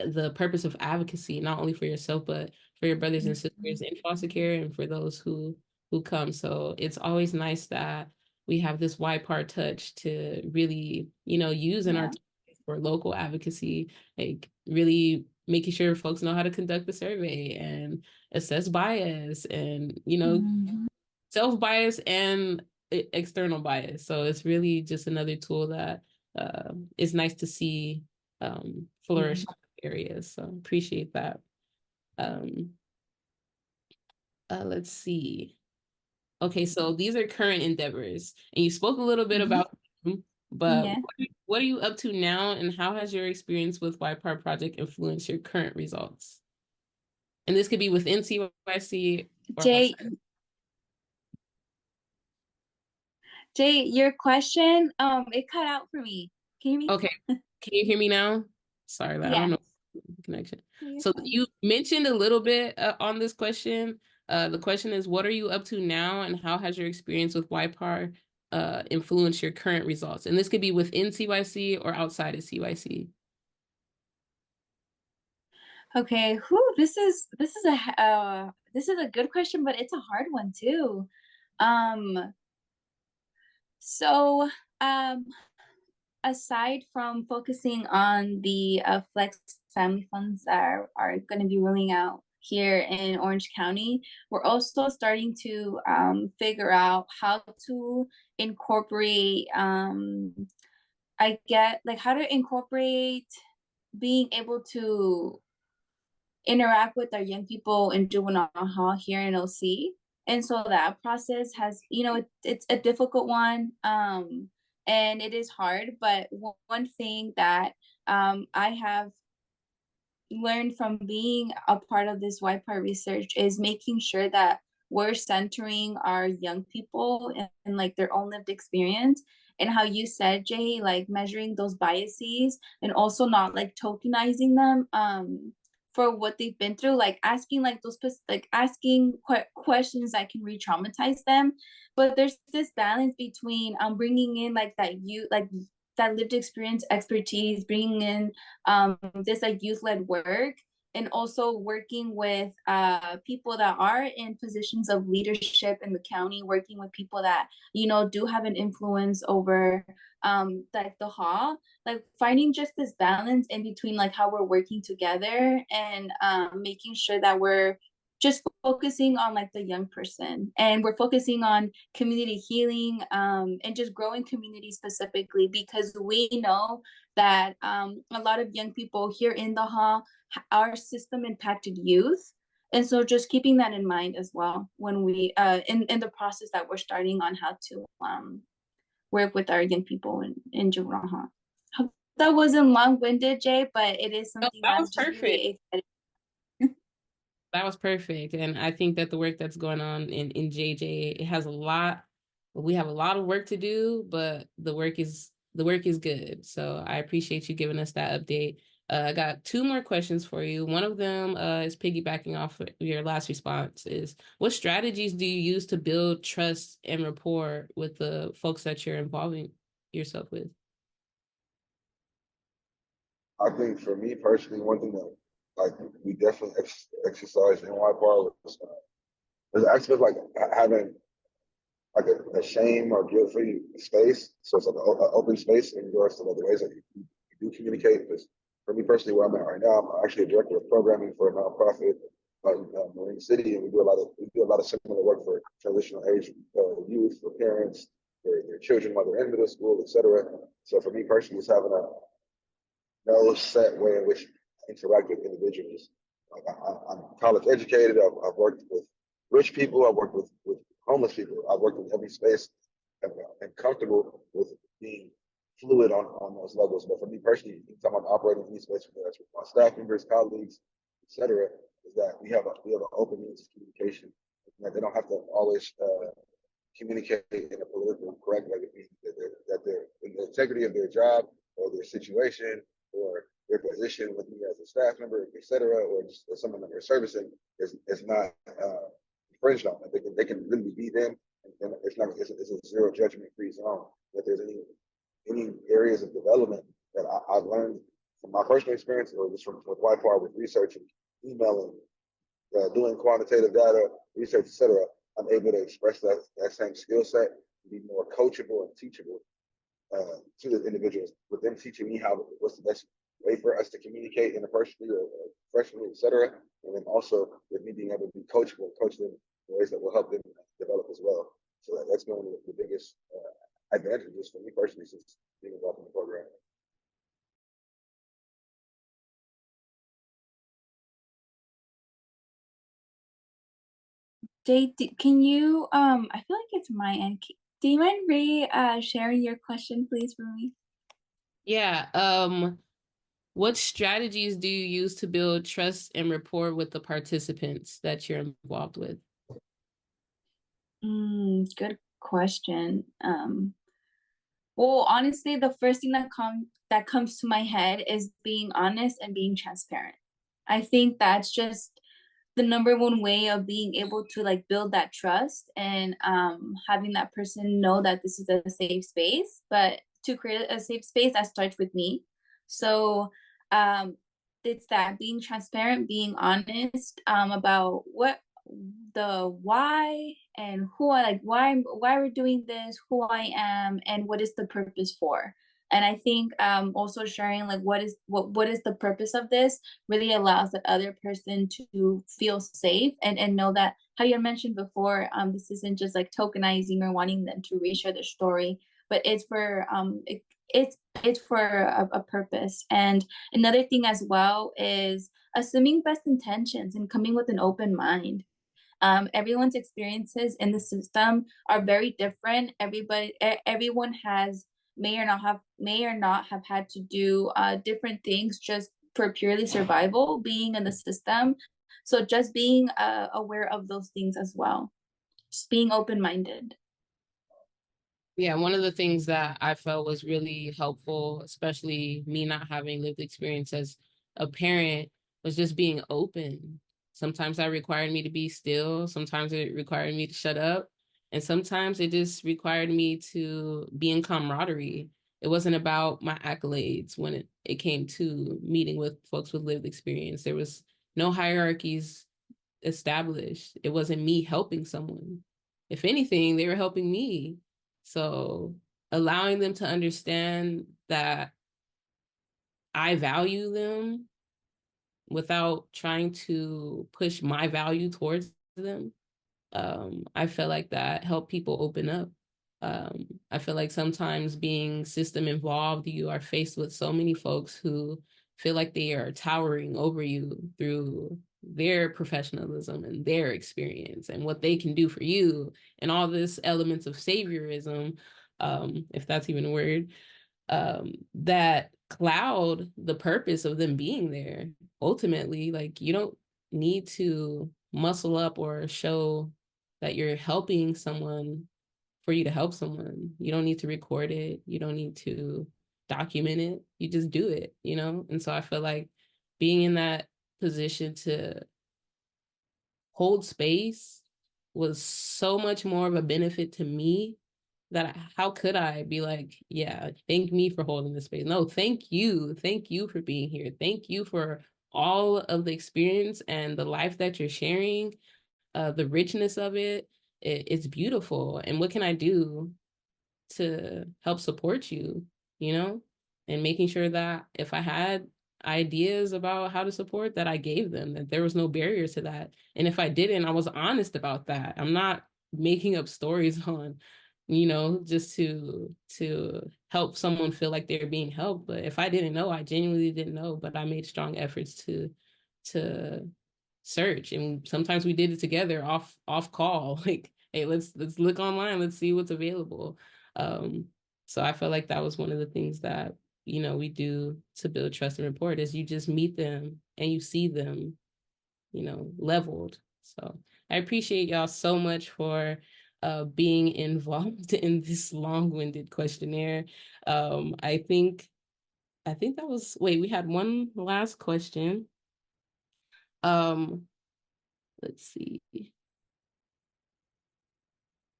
the purpose of advocacy, not only for yourself, but for your brothers and sisters in foster care and for those who come. So it's always nice that we have this YPAR touch to really, use in our for local advocacy, like really making sure folks know how to conduct the survey and assess bias and, self-bias and external bias. So it's really just another tool that is nice to see flourish in areas. So appreciate that. Let's see. Okay, so these are current endeavors, and you spoke a little bit about them, but what are you up to now, and how has your experience with YPAR project influenced your current results? And this could be within CYC or Jay, outside. Jay, your question, it cut out for me. Can you hear me? Okay, can you hear me now? Sorry, I don't know the connection. So you mentioned a little bit on this question. The question is, what are you up to now, and how has your experience with YPAR influenced your current results? And this could be within CYC or outside of CYC. Okay, this is a good question, but it's a hard one too. So aside from focusing on the flex family funds that are going to be rolling out here in Orange County, we're also starting to figure out how to incorporate how to incorporate being able to interact with our young people in juvenile hall here in OC. And so that process has, it's a difficult one. And it is hard, but one thing that I have learned from being a part of this YPAR research is making sure that we're centering our young people and like their own lived experience, and how you said, Jay, like measuring those biases and also not like tokenizing them for what they've been through, like asking like those questions that can re-traumatize them. But there's this balance between bringing in like that lived experience expertise, bringing in this like youth-led work, and also working with people that are in positions of leadership in the county, working with people that do have an influence over like the hall, like finding just this balance in between like how we're working together and making sure that we're just focusing on like the young person, and we're focusing on community healing and just growing community specifically, because we know that a lot of young people here in the hall, our system impacted youth. And so just keeping that in mind as well when we in the process that we're starting on how to work with our young people in juvenile hall. Hope that wasn't long-winded, Jay, but it is something that that was I'm perfect. really excited. That was perfect. And I think that the work that's going on in JJ, it has we have a lot of work to do, but the work is good. So I appreciate you giving us that update. I got two more questions for you. One of them is piggybacking off of your last response is, what strategies do you use to build trust and rapport with the folks that you're involving yourself with? I think for me personally, one thing that like we definitely exercise in YPAR was there's an aspect like having like a shame or guilt-free space. So it's like an open space in regards to like the ways that you do communicate. Because for me personally, where I'm at right now, I'm actually a director of programming for a nonprofit in Marine City, and we do a lot of similar work for transitional age youth, for parents, for their children while they're in middle school, etc. So for me personally, it's having no set way in which I interact with individuals. Like I'm college educated. I've worked with rich people. I've worked with homeless people. I've worked with every space and comfortable with being fluid on those levels. But for me personally, talking about operating in these spaces, whether that's with my staff members, colleagues, etc., is that we have an open means of communication. That they don't have to always communicate in a politically correct way. That they're in the integrity of their job or their situation or their position with me as a staff member, etc., or just someone that they're servicing is not infringed on. They can literally be them, and it's a zero judgment free zone. If there's any areas of development that I've learned from my personal experience, or just from with YPAR, with research and emailing, doing quantitative data research, etc., I'm able to express that same skill set, be more coachable and teachable to the individuals, with them teaching me what's the best way for us to communicate interpersonally or professionally, etc. And then also with me being able to be coachable, coach them in ways that will help them develop as well. So that's been one of the biggest advantages for me personally since being involved in the program. Jay, can you, I feel like it's my end. Do you mind sharing your question, please, for me? Yeah. What strategies do you use to build trust and rapport with the participants that you're involved with? Good question. Well, honestly, the first thing that comes to my head is being honest and being transparent. I think that's just the number one way of being able to like build that trust and having that person know that this is a safe space. But to create a safe space, that starts with me. So it's that being transparent, being honest about what the why and who I like, why we're doing this, who I am, and what is the purpose for. And I think also sharing like what is the purpose of this really allows the other person to feel safe and know that, how you mentioned before, this isn't just like tokenizing or wanting them to reshare their story, but it's for it's for a purpose. And another thing as well is assuming best intentions and coming with an open mind. Everyone's experiences in the system are very different. Everyone may or not have had to do different things just for purely survival, being in the system. So just being aware of those things as well. Just being open-minded. Yeah, one of the things that I felt was really helpful, especially me not having lived experience as a parent, was just being open. Sometimes that required me to be still. Sometimes it required me to shut up. And sometimes it just required me to be in camaraderie. It wasn't about my accolades when it came to meeting with folks with lived experience. There was no hierarchies established. It wasn't me helping someone. If anything, they were helping me. So allowing them to understand that I value them without trying to push my value towards them, I feel like that helped people open up. I feel like sometimes being system involved, you are faced with so many folks who feel like they are towering over you through their professionalism and their experience and what they can do for you, and all this elements of saviorism, if that's even a word, that cloud the purpose of them being there. Ultimately, like, you don't need to muscle up or show that you're helping someone for you to help someone. You don't need to record it. You don't need to document it. You just do it, you know? And so I feel like being in that position to hold space was so much more of a benefit to me that how could I be like, yeah, thank me for holding this space? No, thank you. Thank you for being here. Thank you for all of the experience and the life that you're sharing, the richness of it. It's beautiful. And what can I do to help support you, you know? And making sure that if I had ideas about how to support, that I gave them, that there was no barrier to that. And if I didn't, I was honest about that. I'm not making up stories on, you know, just to help someone feel like they're being helped. But if I didn't know, I genuinely didn't know, but I made strong efforts to search. And sometimes we did it together off call, like, hey, let's look online, let's see what's available. So I felt like that was one of the things that, you know, we do to build trust and rapport, is you just meet them and you see them, you know, leveled. So I appreciate y'all so much for being involved in this long-winded questionnaire. I think that was, wait, we had one last question. Let's see.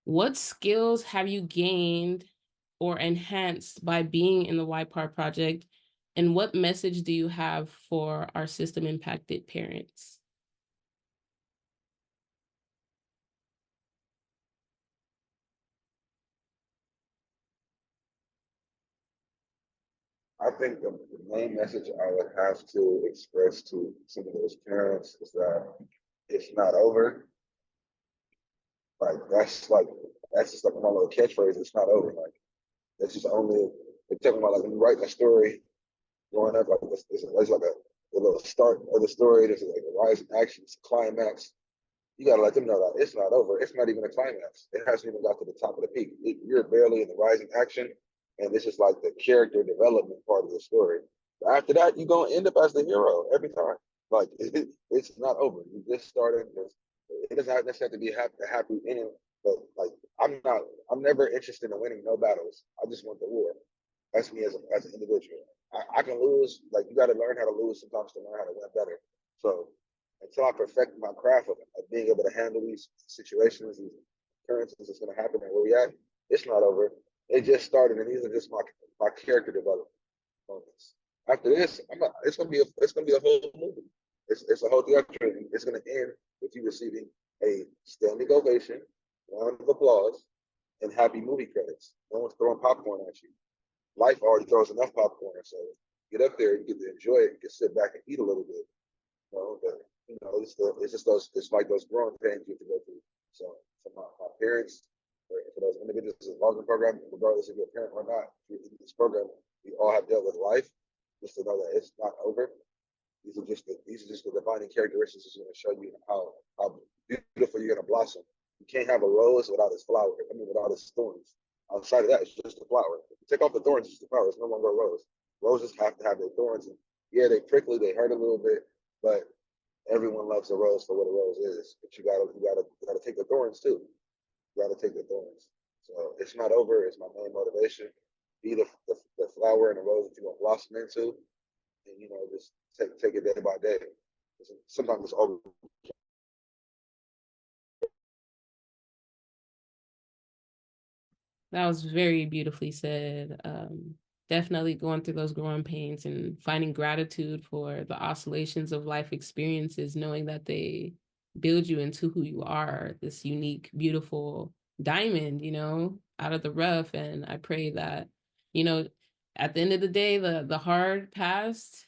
What skills have you gained or enhanced by being in the YPAR project? And what message do you have for our system impacted parents? I think the main message I would have to express to some of those parents is that it's not over. Like that's just like my little catchphrase. It's not over. Like that's just only they're talking about like when you write a story growing up. Like it's like a little start of the story. There's like a rise in action, it's a climax. You gotta let them know that it's not over. It's not even a climax. It hasn't even got to the top of the peak. You're barely in the rising action, and this is like the character development part of the story. But after that, you're gonna end up as the hero every time. Like it's not over. You just started. It doesn't necessarily have to be a happy ending, but like I'm never interested in winning no battles. I just want the war. That's me as an individual. I can lose. Like you got to learn how to lose sometimes to learn how to win better. So until I perfect my craft of being able to handle these situations, these occurrences that's going to happen and where we at, it's not over. It just started, and these are just my character development moments. After this, it's gonna be a whole movie. It's a whole theater. It's gonna end with you receiving a standing ovation, round of applause, and happy movie credits. No one's throwing popcorn at you. Life already throws enough popcorn, so get up there, you get to enjoy it, you can sit back and eat a little bit. But it's just it's like those growing pains you have to go through. So for my parents, for those individuals involved in the program, regardless if you're a parent or not, if you're in this program, we all have dealt with life. Just to know that it's not over. These are just the defining characteristics that's going to show you how beautiful you're going to blossom. You can't have a rose without its flower. I mean, without its thorns. Outside of that, it's just a flower. If you take off the thorns, it's the flower. It's no longer a rose. Roses have to have their thorns, and yeah, they prickly, they hurt a little bit, but everyone loves a rose for what a rose is. But you gotta take the thorns too. You gotta take the thorns. So it's not over. It's my main motivation. Be the flower and the rose that you're gonna blossom into, and just take it day by day. Sometimes it's over. That was very beautifully said. Definitely going through those growing pains and finding gratitude for the oscillations of life experiences, knowing that they build you into who you are, this unique, beautiful diamond, out of the rough. And I pray that, at the end of the day, the hard past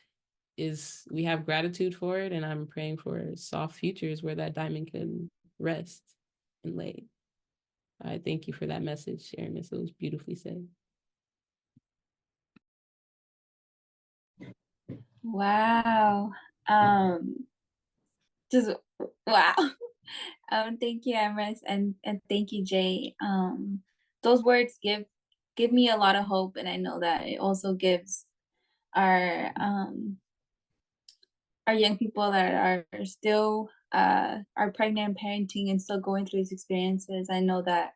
we have gratitude for it. And I'm praying for soft futures where that diamond can rest and lay. I thank you for that message, Aramis. It was beautifully said. Wow. Just wow. Thank you, Emrys, and thank you, Jay. Those words give me a lot of hope, and I know that it also gives our young people that are still are pregnant and parenting and still going through these experiences. I know that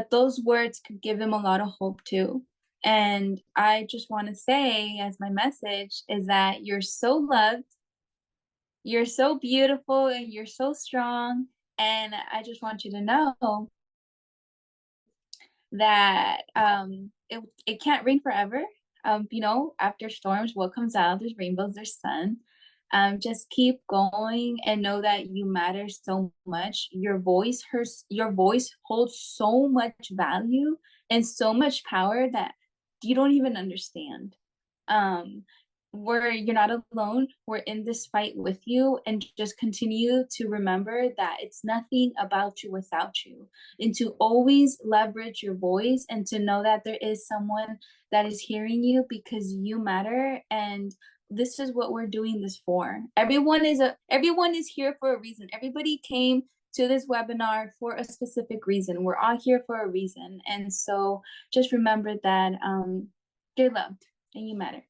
those words could give them a lot of hope too. And I just want to say, as my message, is that you're so loved, you're so beautiful, and you're so strong. And I just want you to know that it can't rain forever. After storms, what comes out? There's rainbows, there's sun. Just keep going and know that you matter so much. Your voice holds so much value and so much power that you don't even understand. You're not alone. We're in this fight with you, and just continue to remember that it's nothing about you without you, and to always leverage your voice and to know that there is someone that is hearing you because you matter. And this is what we're doing this for. Everyone is here for a reason. Everybody came to this webinar for a specific reason. We're all here for a reason. And so just remember that you're loved and you matter.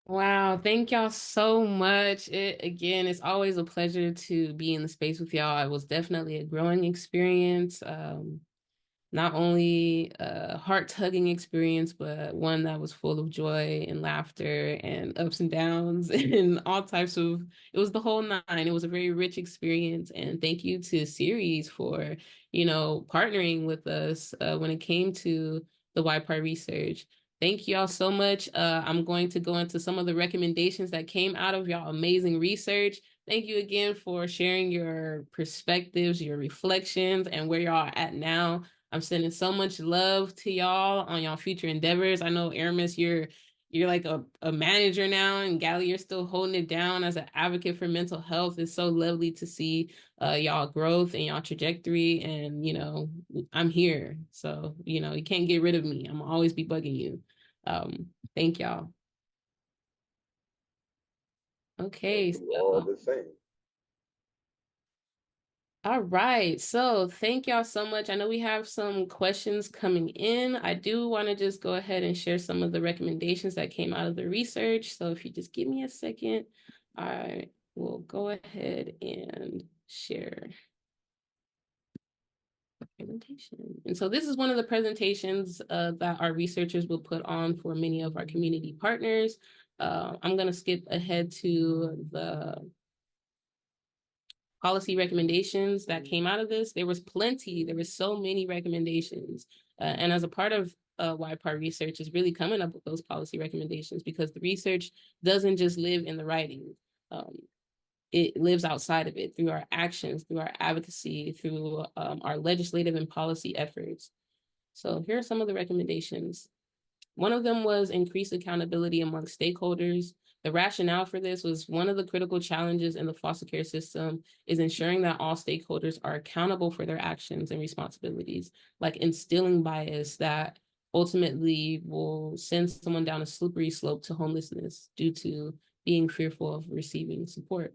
Wow, thank y'all so much. It's always a pleasure to be in the space with y'all. It was definitely a growing experience. not only a heart-tugging experience, but one that was full of joy and laughter and ups and downs and all types of, it was the whole nine. It was a very rich experience. And thank you to Ceres for, partnering with us when it came to the YPAR research. Thank y'all so much. I'm going to go into some of the recommendations that came out of y'all amazing research. Thank you again for sharing your perspectives, your reflections, and where y'all are at now. I'm sending so much love to y'all on y'all future endeavors. I know Aramis, you're like a manager now, and Gally, you're still holding it down as an advocate for mental health. It's so lovely to see y'all growth and y'all trajectory. And I'm here. So, you can't get rid of me. I'm always be bugging you. Thank y'all. Okay. All the same. All right, so thank y'all so much. I know we have some questions coming in. I do want to just go ahead and share some of the recommendations that came out of the research. So if you just give me a second, I will go ahead and share the presentation. And so this is one of the presentations that our researchers will put on for many of our community partners. I'm going to skip ahead to the policy recommendations that came out of this. There was plenty. There was so many recommendations. And as a part of YPAR research is really coming up with those policy recommendations, because the research doesn't just live in the writing. It lives outside of it through our actions, through our advocacy, through our legislative and policy efforts. So here are some of the recommendations. One of them was increased accountability among stakeholders. The rationale for this was one of the critical challenges in the foster care system is ensuring that all stakeholders are accountable for their actions and responsibilities, like instilling bias that ultimately will send someone down a slippery slope to homelessness due to being fearful of receiving support.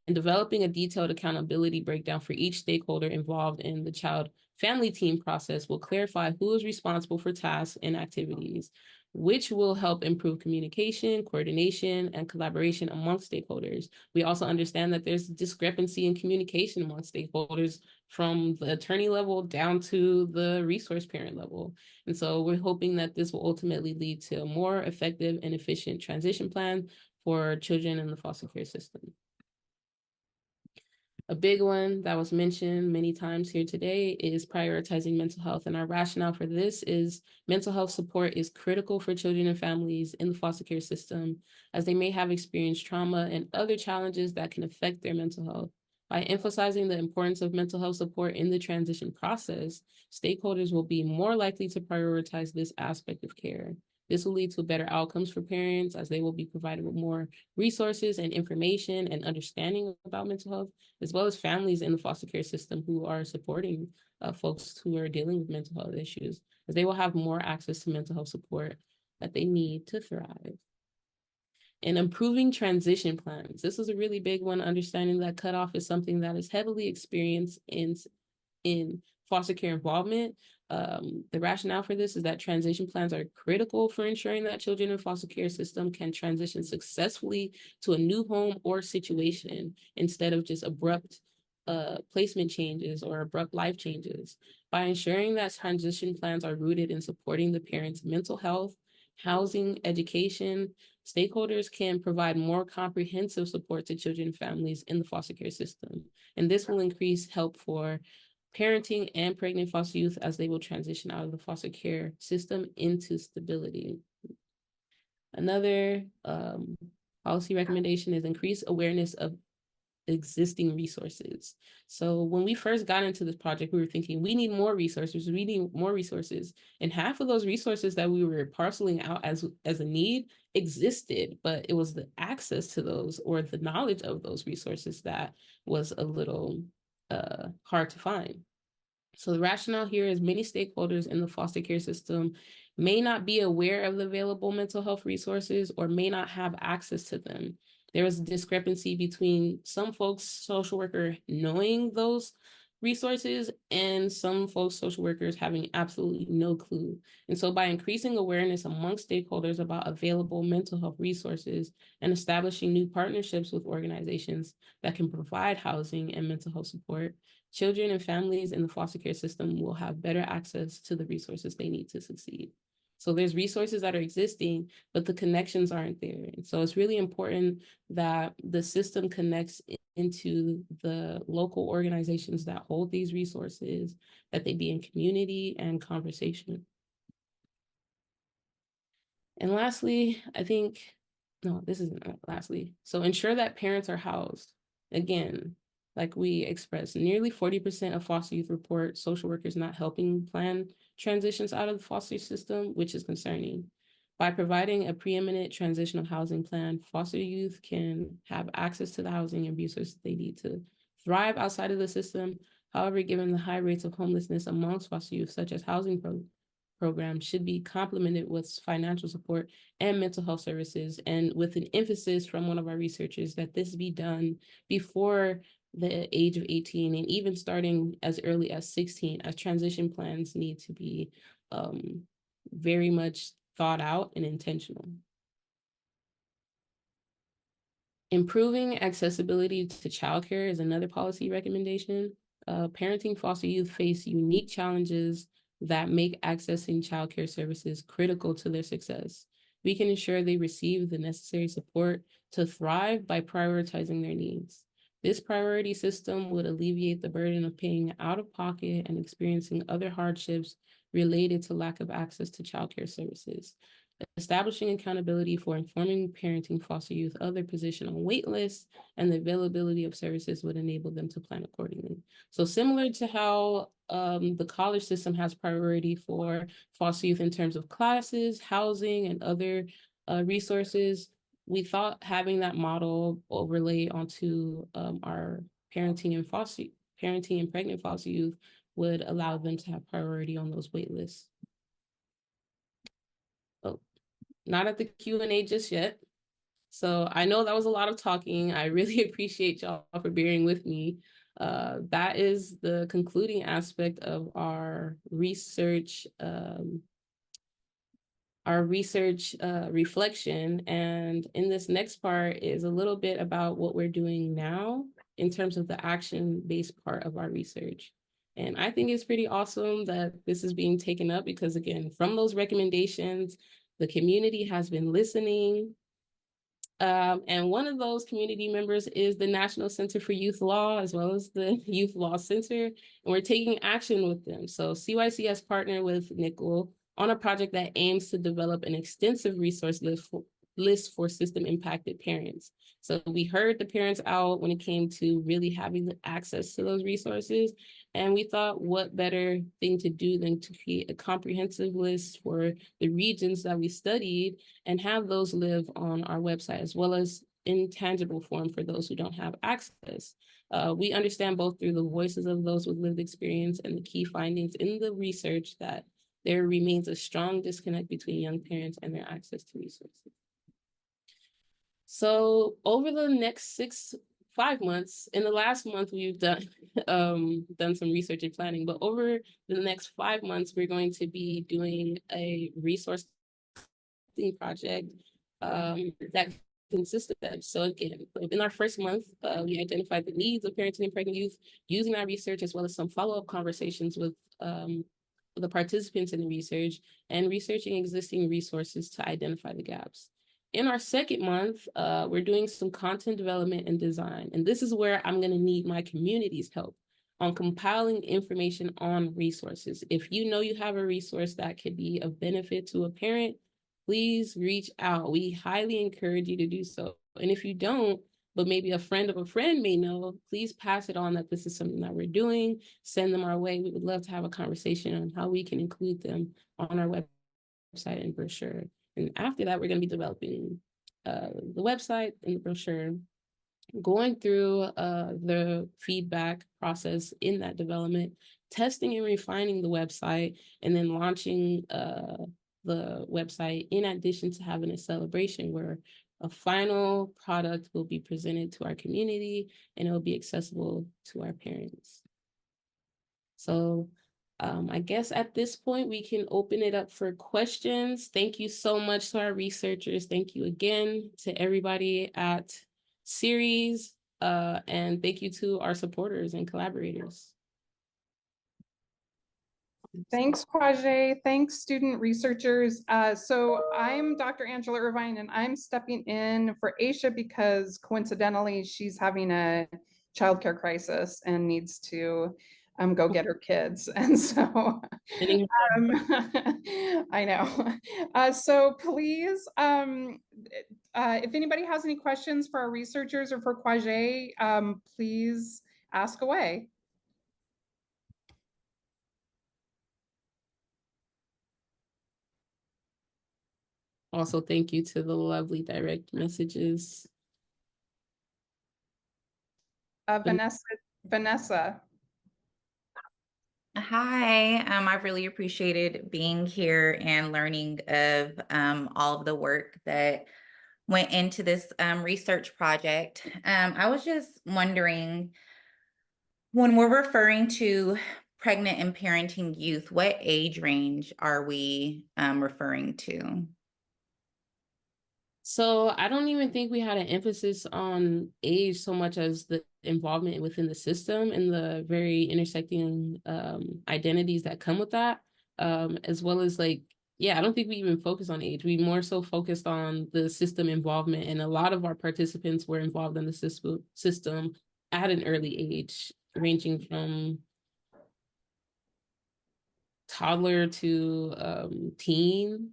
And developing a detailed accountability breakdown for each stakeholder involved in the child family team process will clarify who is responsible for tasks and activities, which will help improve communication, coordination, and collaboration amongst stakeholders. We also understand that there's discrepancy in communication amongst stakeholders from the attorney level down to the resource parent level. And so we're hoping that this will ultimately lead to a more effective and efficient transition plan for children in the foster care system. A big one that was mentioned many times here today is prioritizing mental health. And our rationale for this is mental health support is critical for children and families in the foster care system, as they may have experienced trauma and other challenges that can affect their mental health. By emphasizing the importance of mental health support in the transition process, stakeholders will be more likely to prioritize this aspect of care. This will lead to better outcomes for parents, as they will be provided with more resources and information and understanding about mental health, as well as families in the foster care system who are supporting folks who are dealing with mental health issues, as they will have more access to mental health support that they need to thrive. And improving transition plans. This is a really big one, understanding that cutoff is something that is heavily experienced in foster care involvement. The rationale for this is that transition plans are critical for ensuring that children in foster care system can transition successfully to a new home or situation instead of just abrupt placement changes or abrupt life changes. By ensuring that transition plans are rooted in supporting the parent's mental health, housing, education, stakeholders can provide more comprehensive support to children and families in the foster care system. And this will increase help for parenting and pregnant foster youth as they will transition out of the foster care system into stability. Another policy recommendation is increase awareness of existing resources. So when we first got into this project, we were thinking we need more resources, and half of those resources that we were parceling out as a need existed, but it was the access to those or the knowledge of those resources that was a little hard to find. So the rationale here is many stakeholders in the foster care system may not be aware of the available mental health resources or may not have access to them. There is a discrepancy between some folks, social worker, knowing those resources, and some folks, social workers, having absolutely no clue. And so by increasing awareness amongst stakeholders about available mental health resources and establishing new partnerships with organizations that can provide housing and mental health support, children and families in the foster care system will have better access to the resources they need to succeed. So there's resources that are existing, but the connections aren't there. And so it's really important that the system connects into the local organizations that hold these resources, that they be in community and conversation. And lastly, this isn't lastly. So ensure that parents are housed. Again, like we expressed, nearly 40% of foster youth report social workers not helping plan transitions out of the foster system, which is concerning. By providing a preeminent transitional housing plan, foster youth can have access to the housing and resources they need to thrive outside of the system. However, given the high rates of homelessness amongst foster youth, such as housing programs should be complemented with financial support and mental health services, and with an emphasis from one of our researchers that this be done before the age of 18 and even starting as early as 16, as transition plans need to be very much thought out and intentional. Improving accessibility to childcare is another policy recommendation. Parenting foster youth face unique challenges that make accessing childcare services critical to their success. We can ensure they receive the necessary support to thrive by prioritizing their needs. This priority system would alleviate the burden of paying out of pocket and experiencing other hardships related to lack of access to childcare services. Establishing accountability for informing parenting foster youth of their position on wait lists and the availability of services would enable them to plan accordingly. So similar to how the college system has priority for foster youth in terms of classes, housing, and other resources, we thought having that model overlay onto our parenting and pregnant foster youth would allow them to have priority on those wait lists. Oh, not at the Q&A just yet. So I know that was a lot of talking. I really appreciate y'all for bearing with me. That is the concluding aspect of our research reflection. And in this next part is a little bit about what we're doing now in terms of the action-based part of our research. And I think it's pretty awesome that this is being taken up because, again, from those recommendations, the community has been listening. And one of those community members is the National Center for Youth Law, as well as the Youth Law Center, and we're taking action with them. So CYC has partnered with Nickel on a project that aims to develop an extensive resource list for system impacted parents. So we heard the parents out when it came to really having the access to those resources. And we thought what better thing to do than to create a comprehensive list for the regions that we studied and have those live on our website, as well as in tangible form for those who don't have access. We understand both through the voices of those with lived experience and the key findings in the research that there remains a strong disconnect between young parents and their access to resources. So over the next 5 months, in the last month, we've done some research and planning, but over the next 5 months, we're going to be doing a resource project that consists of that. So again, in our first month, we identified the needs of parenting and pregnant youth using our research, as well as some follow-up conversations with the participants in the research and researching existing resources to identify the gaps. In our second month, we're doing some content development and design. And this is where I'm going to need my community's help on compiling information on resources. If you know you have a resource that could be of benefit to a parent, please reach out. We highly encourage you to do so. And if you don't, but maybe a friend of a friend may know, please pass it on that this is something that we're doing, send them our way. We would love to have a conversation on how we can include them on our website and brochure. And after that, we're going to be developing the website and the brochure, going through the feedback process in that development, testing and refining the website, and then launching the website in addition to having a celebration where a final product will be presented to our community and it will be accessible to our parents. So I guess at this point, we can open it up for questions. Thank you so much to our researchers. Thank you again to everybody at Series, and thank you to our supporters and collaborators. Thanks, Kwajay. Thanks, student researchers. So I'm Dr. Angela Irvine, and I'm stepping in for Aisha because coincidentally, she's having a childcare crisis and needs to go get her kids. And so I know. So please, if anybody has any questions for our researchers or for Kwajay, please ask away. Also, thank you to the lovely direct messages. Vanessa. Hi, I've really appreciated being here and learning of all of the work that went into this research project. I was just wondering, when we're referring to pregnant and parenting youth, what age range are we referring to? So I don't even think we had an emphasis on age so much as the involvement within the system and the very intersecting identities that come with that, as well as like, yeah, I don't think we even focused on age. We more so focused on the system involvement, and a lot of our participants were involved in the system at an early age, ranging from toddler to teen.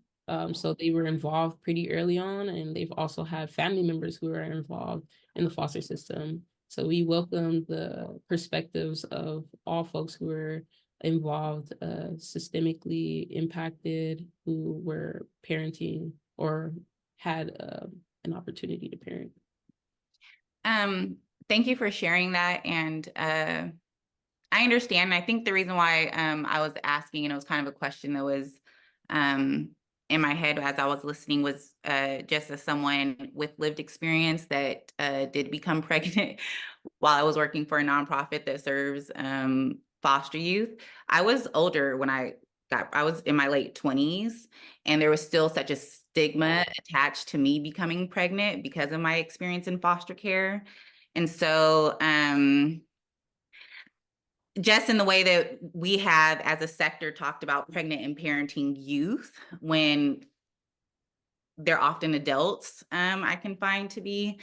So they were involved pretty early on, and they've also had family members who are involved in the foster system. So we welcome the perspectives of all folks who were involved, systemically impacted, who were parenting or had an opportunity to parent. Thank you for sharing that. And I understand. I think the reason why I was asking, and it was kind of a question that was in my head as I was listening, was just as someone with lived experience that did become pregnant while I was working for a nonprofit that serves foster youth. I was older when I was in my late 20s, and there was still such a stigma attached to me becoming pregnant because of my experience in foster care. And so just in the way that we have as a sector talked about pregnant and parenting youth, when they're often adults, I can find to be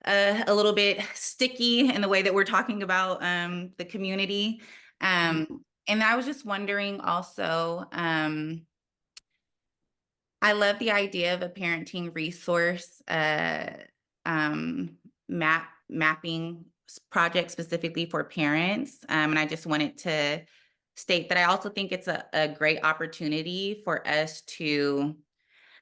a little bit sticky in the way that we're talking about the community. And I was just wondering also, I love the idea of a parenting resource mapping project specifically for parents. And I just wanted to state that I also think it's a great opportunity for us to,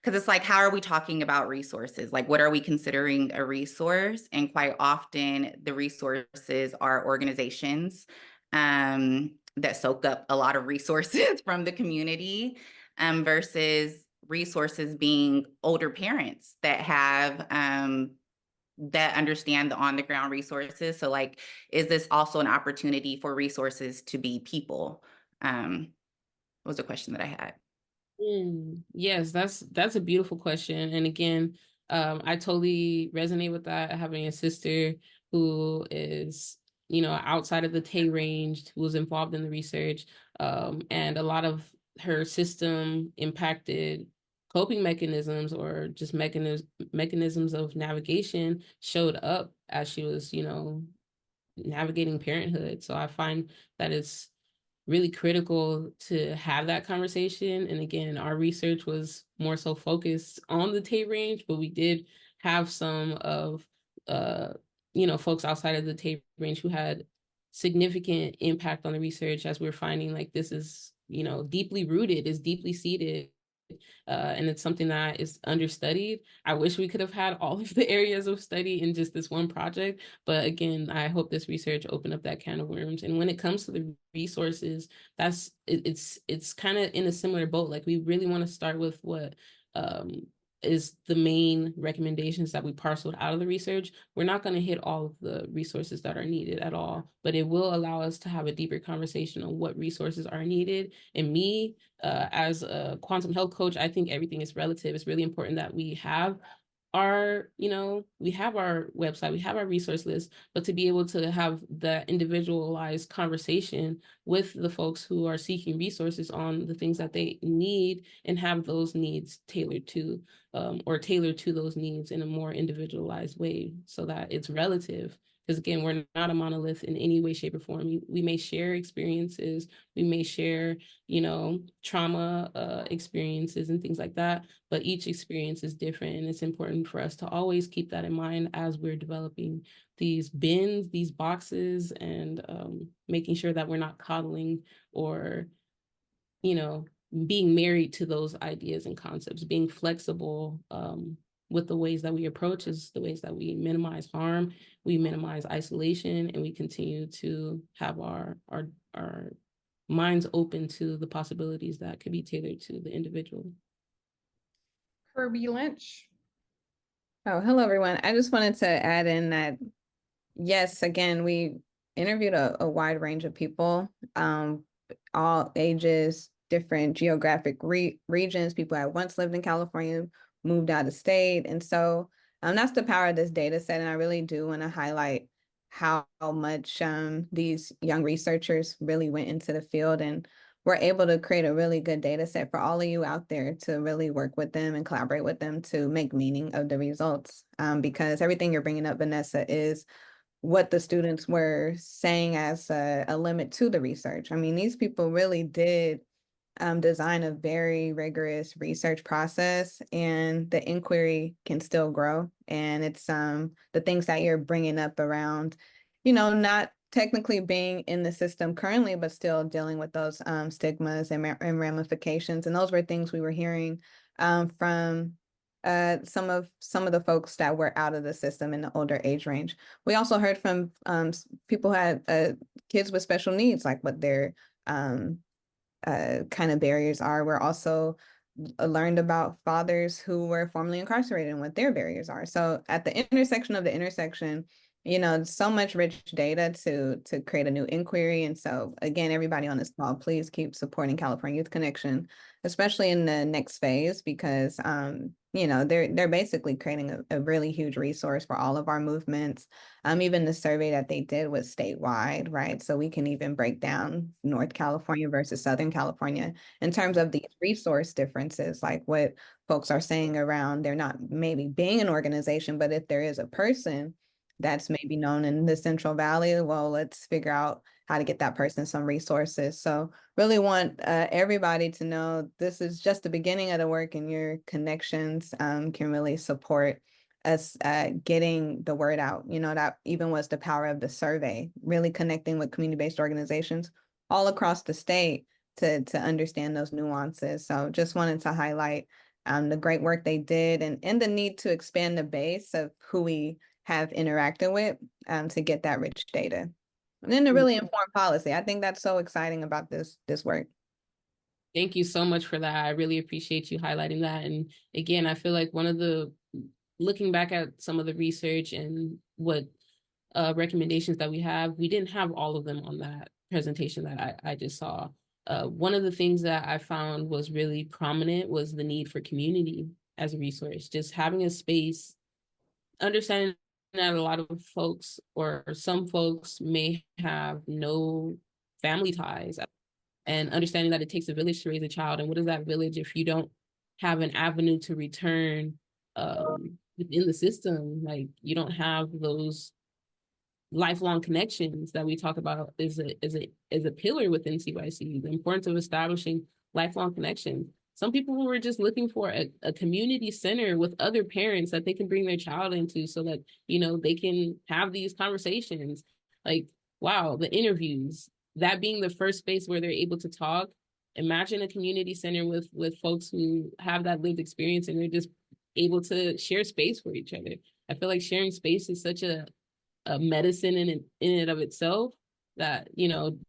because it's like, how are we talking about resources? Like, what are we considering a resource? And quite often the resources are organizations that soak up a lot of resources from the community versus resources being older parents that have that understand the on the ground resources. So like, is this also an opportunity for resources to be people? Was a question that I had. Yes, that's a beautiful question. And again, I totally resonate with that. Having a sister who is, outside of the Tay range, who was involved in the research, and a lot of her system impacted coping mechanisms or just mechanisms of navigation showed up as she was, navigating parenthood. So I find that it's really critical to have that conversation. And again, our research was more so focused on the Tay range, but we did have some of folks outside of the Tay range who had significant impact on the research, as we're finding like this is deeply rooted, is deeply seated. And it's something that is understudied. I wish we could have had all of the areas of study in just this one project. But again, I hope this research opened up that can of worms. And when it comes to the resources, it's kind of in a similar boat. Like we really want to start with what is the main recommendations that we parceled out of the research. We're not going to hit all of the resources that are needed at all, but it will allow us to have a deeper conversation on what resources are needed. And me, as a quantum health coach, I think everything is relative. It's really important that we have we have our website, we have our resource list, but to be able to have the individualized conversation with the folks who are seeking resources on the things that they need, and have those needs tailored to those needs in a more individualized way, so that it's relative. Because again, we're not a monolith in any way, shape, or form. We may share experiences, we may share, trauma experiences and things like that, but each experience is different. And it's important for us to always keep that in mind as we're developing these bins, these boxes, and making sure that we're not coddling or, being married to those ideas and concepts. Being flexible with the ways that we approach is the ways that we minimize harm, we minimize isolation, and we continue to have our minds open to the possibilities that could be tailored to the individual. Kirby Lynch. Oh, hello, everyone. I just wanted to add in that, yes, again, we interviewed a wide range of people, all ages, different geographic regions. People had once lived in California, moved out of state. And so that's the power of this data set. And I really do want to highlight how much these young researchers really went into the field, and we're able to create a really good data set for all of you out there to really work with them and collaborate with them to make meaning of the results. Because everything you're bringing up, Vanessa, is what the students were saying as a limit to the research. I mean, these people really did design a very rigorous research process, and the inquiry can still grow. And it's the things that you're bringing up around, not technically being in the system currently, but still dealing with those stigmas and ramifications. And those were things we were hearing from some of the folks that were out of the system in the older age range. We also heard from people who had kids with special needs, like what their kind of barriers are. We're also learned about fathers who were formerly incarcerated and what their barriers are. So at the intersection of the intersection, so much rich data to create a new inquiry. And so again, everybody on this call, please keep supporting California Youth Connection, especially in the next phase, because they're basically creating a really huge resource for all of our movements. Even the survey that they did was statewide, right? So we can even break down North California versus Southern California in terms of these resource differences, like what folks are saying around there not maybe being an organization, but if there is a person that's maybe known in the Central Valley, well, let's figure out how to get that person some resources. So really want everybody to know this is just the beginning of the work, and your connections can really support us getting the word out. That even was the power of the survey, really connecting with community-based organizations all across the state to understand those nuances. So just wanted to highlight the great work they did, and the need to expand the base of who we have interacted with to get that rich data. And then to really inform policy. I think that's so exciting about this work. Thank you so much for that. I really appreciate you highlighting that. And again, I feel like looking back at some of the research and what recommendations that we didn't have all of them on that presentation that I just saw. One of the things that I found was really prominent was the need for community as a resource, just having a space, understanding that a lot of folks or some folks may have no family ties, and understanding that it takes a village to raise a child. And what is that village if you don't have an avenue to return within the system? Like, you don't have those lifelong connections that we talk about is a pillar within CYC, the importance of establishing lifelong connections. Some people were just looking for a community center with other parents that they can bring their child into, so that, they can have these conversations. Like, wow, the interviews, that being the first space where they're able to talk. Imagine a community center with folks who have that lived experience, and they're just able to share space for each other. I feel like sharing space is such a medicine in and of itself, that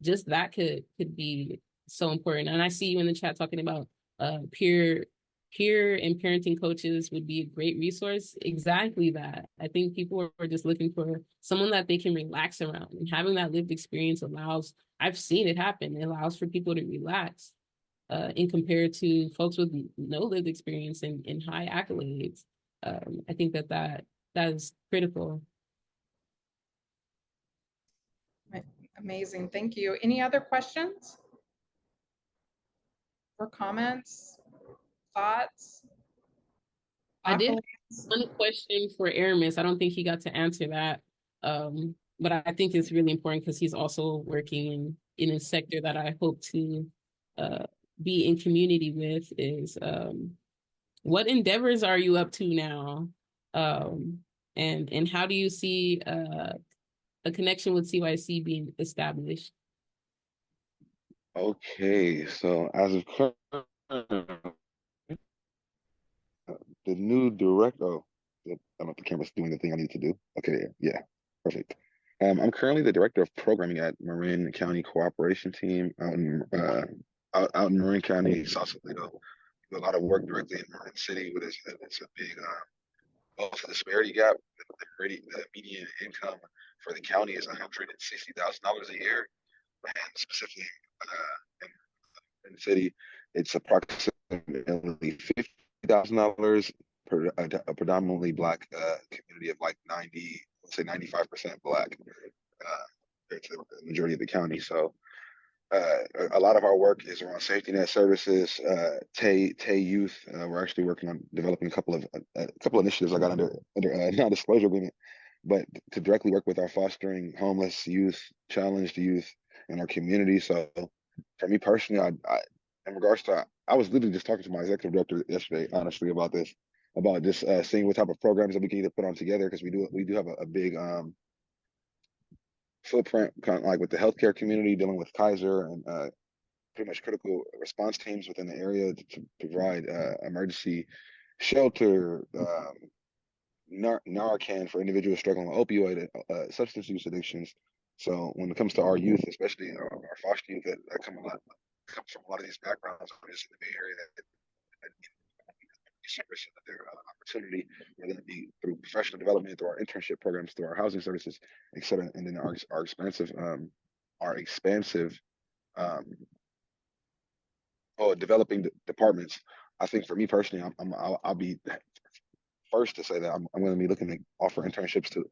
just that could be so important. And I see you in the chat talking about peer peer and parenting coaches would be a great resource. Exactly that. I think people are just looking for someone that they can relax around, and having that lived experience allows, I've seen it happen, it allows for people to relax in compared to folks with no lived experience and high accolades. I think that is critical. Amazing, thank you. Any other questions or comments, thoughts? I did accolades? one question for Aramis. I don't think he got to answer that. But I think it's really important because he's also working in a sector that I hope to be in community with is what endeavors are you up to now? And how do you see a connection with CYC being established? Okay, so as of current, the new director, oh, I don't know if the camera's doing the thing I need to do. Okay, yeah, perfect. I'm currently the director of programming at Marin County Cooperation Team out in Marin County, Sausalito. Do a lot of work directly in Marin City, but it's a big wealth disparity gap. The median income for the county is $160,000 a year, and specifically in the city, it's approximately $50,000 per a predominantly Black community of like 90, let's say 95% Black compared to the majority of the county. So a lot of our work is around safety net services, Tay youth. We're actually working on developing a couple initiatives I got under non-disclosure agreement, but to directly work with our fostering homeless youth, challenged youth in our community. So for me personally, I in regards to, I was literally just talking to my executive director yesterday, honestly, about just seeing what type of programs that we can either put on together, because we do have a big footprint, kind of like with the healthcare community, dealing with Kaiser and pretty much critical response teams within the area to provide emergency shelter, Narcan for individuals struggling with opioid substance use addictions. So when it comes to our youth, especially our foster youth that comes from a lot of these backgrounds, just in the Bay Area, that their opportunity, whether it be through professional development, through our internship programs, through our housing services, et cetera, and then our expansive um, developing departments. I think for me personally, I'll be first to say that I'm going to be looking to offer internships to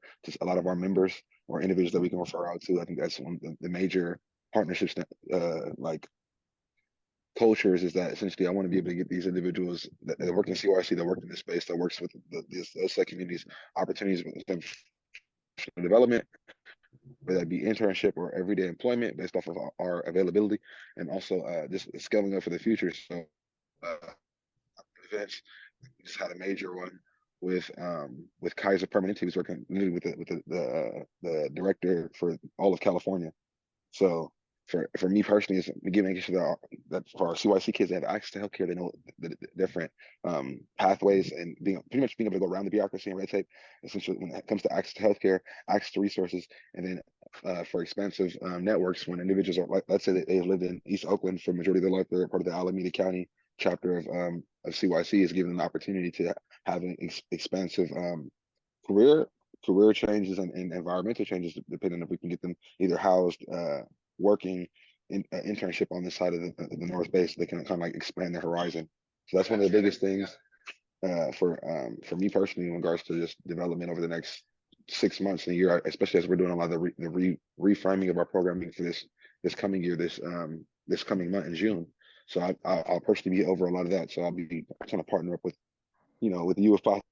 a lot of our members or individuals that we can refer out to. I think that's one of the major partnerships that like cultures, is that essentially I want to be able to get these individuals that work in CYC, that work in this space, that works with those set communities, opportunities with them development, whether that be internship or everyday employment based off of our availability, and also just scaling up for the future. So events, we just had a major one with Kaiser Permanente. He was working with the director for all of California. So for me personally, is making sure that for our CYC kids, they have access to healthcare. They know the different pathways, and pretty much being able to go around the bureaucracy and red tape, essentially when it comes to access to healthcare, access to resources, and then for expensive networks, when individuals are, like, let's say that they've lived in East Oakland for the majority of their life, they're part of the Alameda County chapter of CYC, is given an opportunity to have an expansive career changes and environmental changes, depending if we can get them either housed, working in internship on this side of the North Bay, so they can kind of like expand their horizon. So that's one of the biggest things for me personally in regards to just development over the next 6 months and a year, especially as we're doing a lot of the reframing of our programming for this coming year, this coming month in June. So I'll personally be over a lot of that. So I'll be trying to partner up with with you if possible,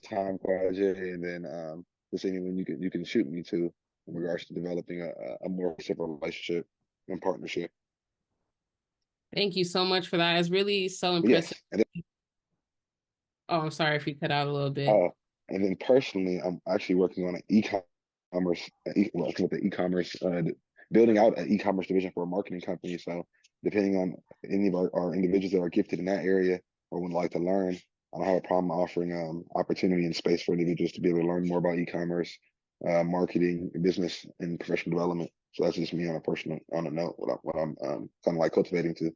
time project, and then just anyone you can shoot me to in regards to developing a more reciprocal relationship and partnership. Thank you so much for that. It's really so But yes, impressive. Oh, I'm sorry if you cut out a little bit. and then personally, I'm actually working on an e-commerce, working with the e-commerce, building out an e-commerce division for a marketing company. So depending on any of our individuals that are gifted in that area or would like to learn, I don't have a problem offering opportunity and space for individuals to be able to learn more about e-commerce, marketing, business, and professional development. So that's just me on a note, what I'm kind of like cultivating to.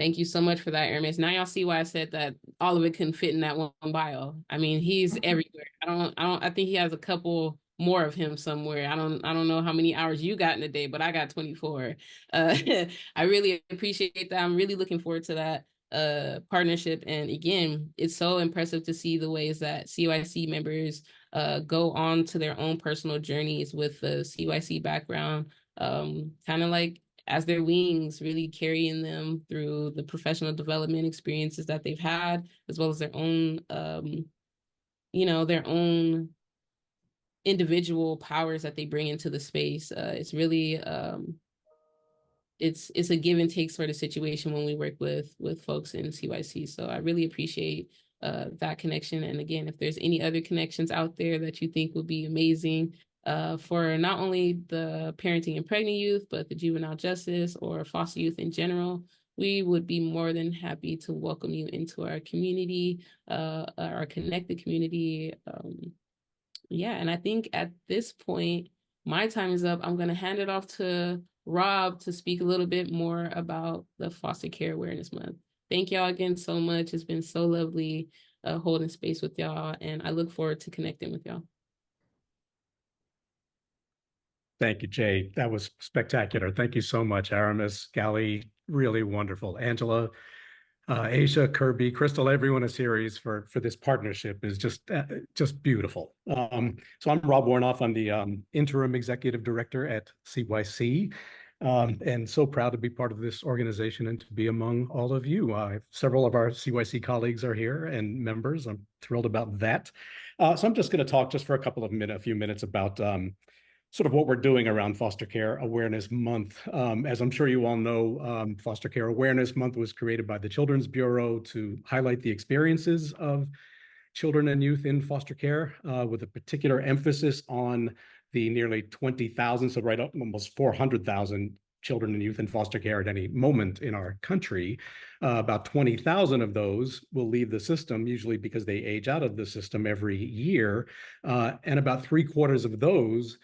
Thank you so much for that, Aramis. Now y'all see why I said that all of it couldn't fit in that one bio. I mean, he's everywhere. I think he has a couple more of him somewhere. I don't know how many hours you got in a day, but I got 24. I really appreciate that. I'm really looking forward to that partnership. And again, it's so impressive to see the ways that CYC members go on to their own personal journeys with the CYC background, kind of like as their wings, really carrying them through the professional development experiences that they've had, as well as their own, their own individual powers that they bring into the space. It's really, it's a give and take sort of situation when we work with folks in CYC. So I really appreciate that connection. And again, if there's any other connections out there that you think would be amazing for not only the parenting and pregnant youth, but the juvenile justice or foster youth in general, we would be more than happy to welcome you into our community, our connected community. Yeah, and I think at this point, my time is up. I'm going to hand it off to Rob to speak a little bit more about the Foster Care Awareness Month. Thank y'all again so much. It's been so lovely holding space with y'all, and I look forward to connecting with y'all. Thank you, Jay. That was spectacular. Thank you so much, Aramis, Gali, really wonderful. Angela, Aisha, Kirby, Crystal, everyone in series for this partnership is just beautiful. So I'm Rob Warnoff. I'm the interim executive director at CYC, and so proud to be part of this organization and to be among all of you. Several of our CYC colleagues are here and members. I'm thrilled about that. So I'm just going to talk just for a few minutes about sort of what we're doing around Foster Care Awareness Month. As I'm sure you all know, Foster Care Awareness Month was created by the Children's Bureau to highlight the experiences of children and youth in foster care, with a particular emphasis on the nearly 20,000, so right up almost 400,000 children and youth in foster care at any moment in our country. About 20,000 of those will leave the system, usually because they age out of the system every year. And about 3/4 of those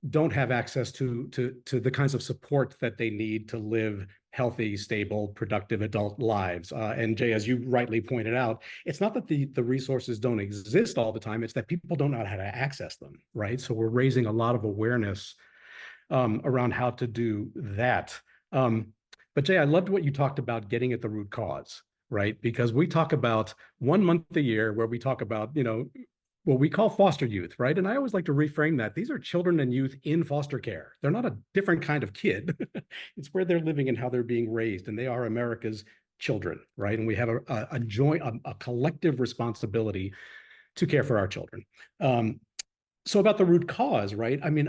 don't have access to the kinds of support that they need to live healthy, stable, productive adult lives. And Jay, as you rightly pointed out, it's not that the resources don't exist all the time, it's that people don't know how to access them, right? So we're raising a lot of awareness around how to do that. But Jay, I loved what you talked about getting at the root cause, right? Because we talk about 1 month a year where we talk about, what we call foster youth, right? And I always like to reframe that. These are children and youth in foster care. They're not a different kind of kid. It's where they're living and how they're being raised, and they are America's children, right? And we have a joint, a collective responsibility to care for our children. So about the root cause, right? I mean,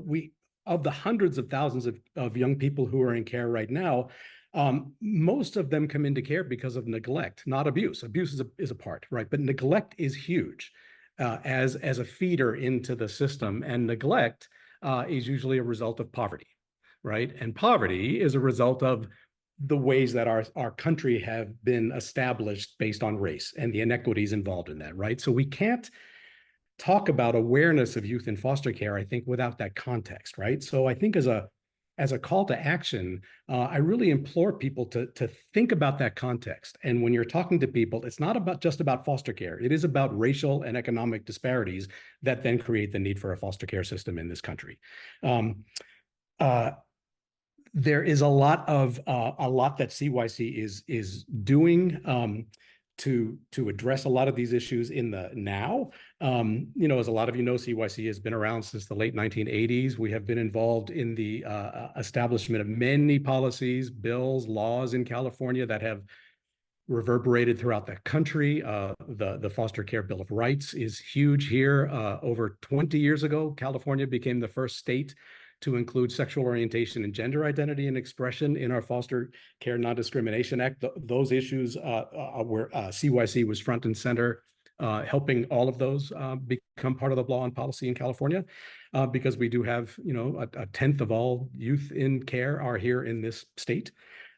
we, of the hundreds of thousands of young people who are in care right now, most of them come into care because of neglect, not abuse. Abuse is a part, right? But neglect is huge. As a feeder into the system, and neglect is usually a result of poverty, right? And poverty is a result of the ways that our country have been established based on race and the inequities involved in that, right? So we can't talk about awareness of youth in foster care, I think, without that context, right? So I think as a call to action, I really implore people to think about that context. And when you're talking to people, it's not just about foster care. It is about racial and economic disparities that then create the need for a foster care system in this country. There is a lot that CYC is doing to address a lot of these issues in the now. As a lot of you know, CYC has been around since the late 1980s. We have been involved in the establishment of many policies, bills, laws in California that have reverberated throughout the country. The Foster Care Bill of Rights is huge here. Over 20 years ago, California became the first state to include sexual orientation and gender identity and expression in our Foster Care Non-Discrimination Act. Those issues where CYC was front and center, helping all of those become part of the law and policy in California, because we do have, a tenth of all youth in care are here in this state.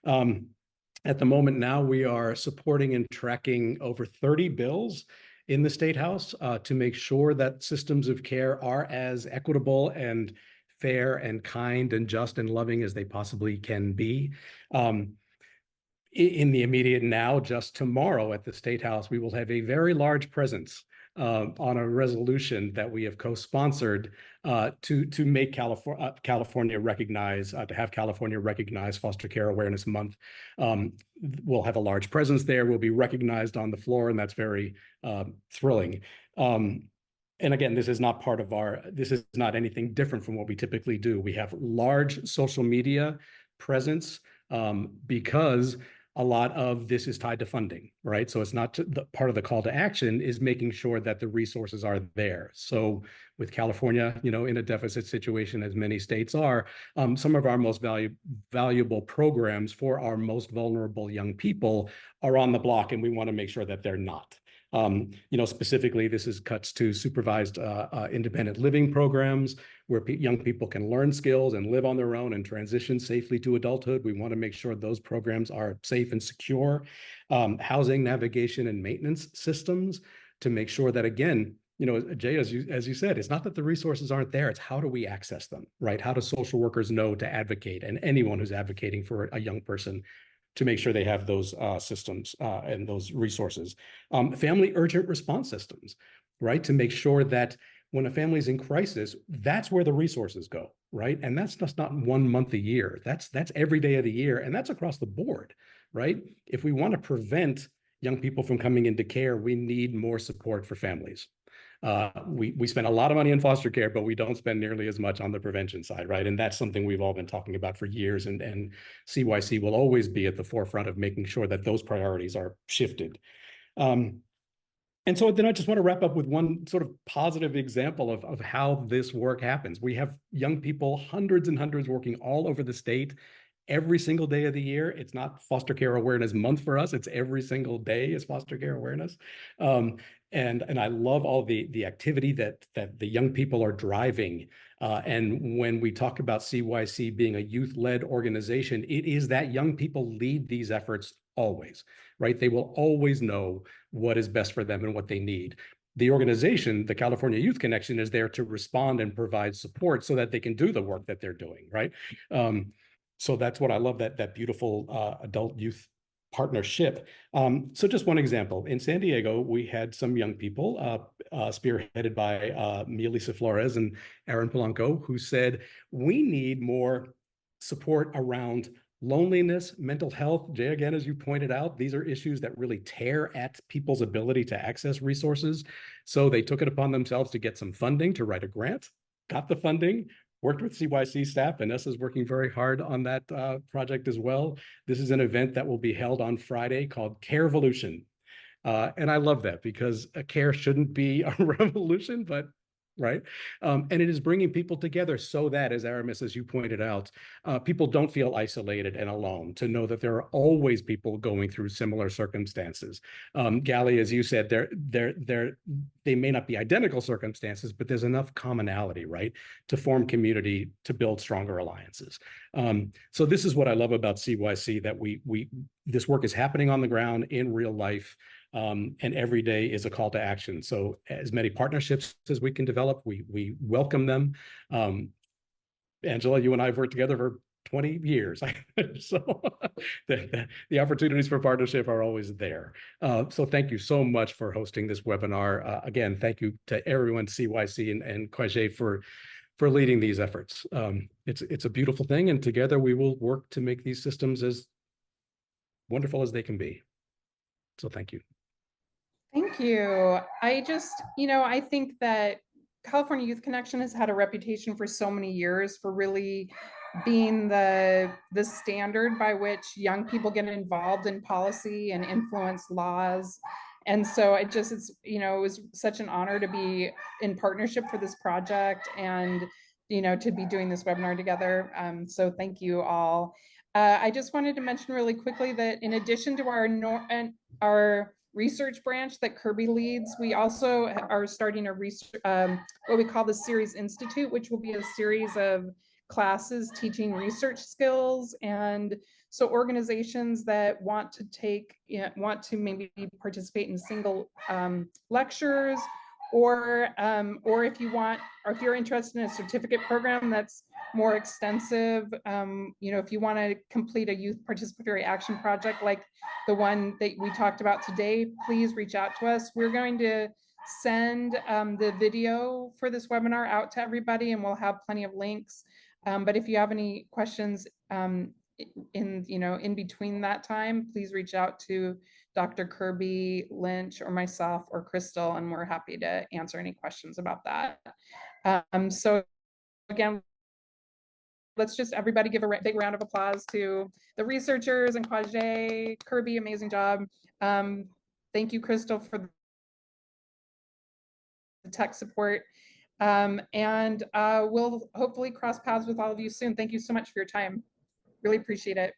At the moment now, we are supporting and tracking over 30 bills in the State House to make sure that systems of care are as equitable and fair and kind and just and loving as they possibly can be. in the immediate now, just tomorrow at the State House, we will have a very large presence on a resolution that we have co-sponsored to make California recognize, to have California recognize Foster Care Awareness Month. We'll have a large presence there. We'll be recognized on the floor, and that's very thrilling. And again, this is not this is not anything different from what we typically do. We have large social media presence because a lot of this is tied to funding, right? So it's not the part of the call to action is making sure that the resources are there. So with California, in a deficit situation, as many states are, some of our most valuable programs for our most vulnerable young people are on the block, and we want to make sure that they're not. Specifically, this is cuts to supervised independent living programs where young people can learn skills and live on their own and transition safely to adulthood. We want to make sure those programs are safe and secure. Housing, navigation, and maintenance systems to make sure that, again, Jay, as you said, it's not that the resources aren't there, it's how do we access them, right? How do social workers know to advocate, and anyone who's advocating for a young person, to make sure they have those systems and those resources. Family urgent response systems, right? To make sure that when a family's in crisis, that's where the resources go, right? And that's just not 1 month a year. That's every day of the year, and that's across the board, right? If we want to prevent young people from coming into care, we need more support for families. We spend a lot of money in foster care, but we don't spend nearly as much on the prevention side, right? And that's something we've all been talking about for years, and CYC will always be at the forefront of making sure that those priorities are shifted. And so then I just want to wrap up with one sort of positive example of how this work happens. We have young people, hundreds and hundreds, working all over the state every single day of the year. It's not Foster Care Awareness Month for us. It's every single day is Foster Care Awareness. And I love all the activity that the young people are driving. And when we talk about CYC being a youth-led organization, it is that young people lead these efforts always, right? They will always know what is best for them and what they need. The organization, the California Youth Connection, is there to respond and provide support so that they can do the work that they're doing, right? So that's what I love, that beautiful adult youth partnership. So just one example, in San Diego, we had some young people spearheaded by Melissa Flores and Aaron Polanco, who said, we need more support around loneliness, mental health. Jay, again, as you pointed out, these are issues that really tear at people's ability to access resources. So they took it upon themselves to get some funding to write a grant, got the funding, worked with CYC staff. Vanessa's working very hard on that project as well. This is an event that will be held on Friday called Carevolution. And I love that because care shouldn't be a revolution, but right. And it is bringing people together so that, as Aramis, as you pointed out, people don't feel isolated and alone, to know that there are always people going through similar circumstances. Gally, as you said, they may not be identical circumstances, but there's enough commonality, right, to form community, to build stronger alliances. So this is what I love about CYC, that this work is happening on the ground in real life. And every day is a call to action. So as many partnerships as we can develop, we welcome them. Angela, you and I have worked together for 20 years. So the opportunities for partnership are always there. So thank you so much for hosting this webinar. Again, thank you to everyone, CYC and Kwajay, for leading these efforts. It's a beautiful thing, and together we will work to make these systems as wonderful as they can be. So thank you. Thank you. I think that California Youth Connection has had a reputation for so many years for really being the standard by which young people get involved in policy and influence laws. And so it was such an honor to be in partnership for this project and, to be doing this webinar together. So thank you all. I just wanted to mention really quickly that in addition to our research branch that Kirby leads, we also are starting a what we call the Series Institute, which will be a series of classes teaching research skills. And so organizations that want to maybe participate in single lectures or if you want, or if you're interested in a certificate program that's more extensive, you know, if you want to complete a youth participatory action project like the one that we talked about today, please reach out to us. We're going to send the video for this webinar out to everybody, and we'll have plenty of links. But if you have any questions in between that time, please reach out to Dr. Kirby, Lynch, or myself, or Crystal, and we're happy to answer any questions about that. So again, let's just everybody give a big round of applause to the researchers and Kwajay, Kirby, amazing job. Thank you, Crystal, for the tech support. And we'll hopefully cross paths with all of you soon. Thank you so much for your time. Really appreciate it.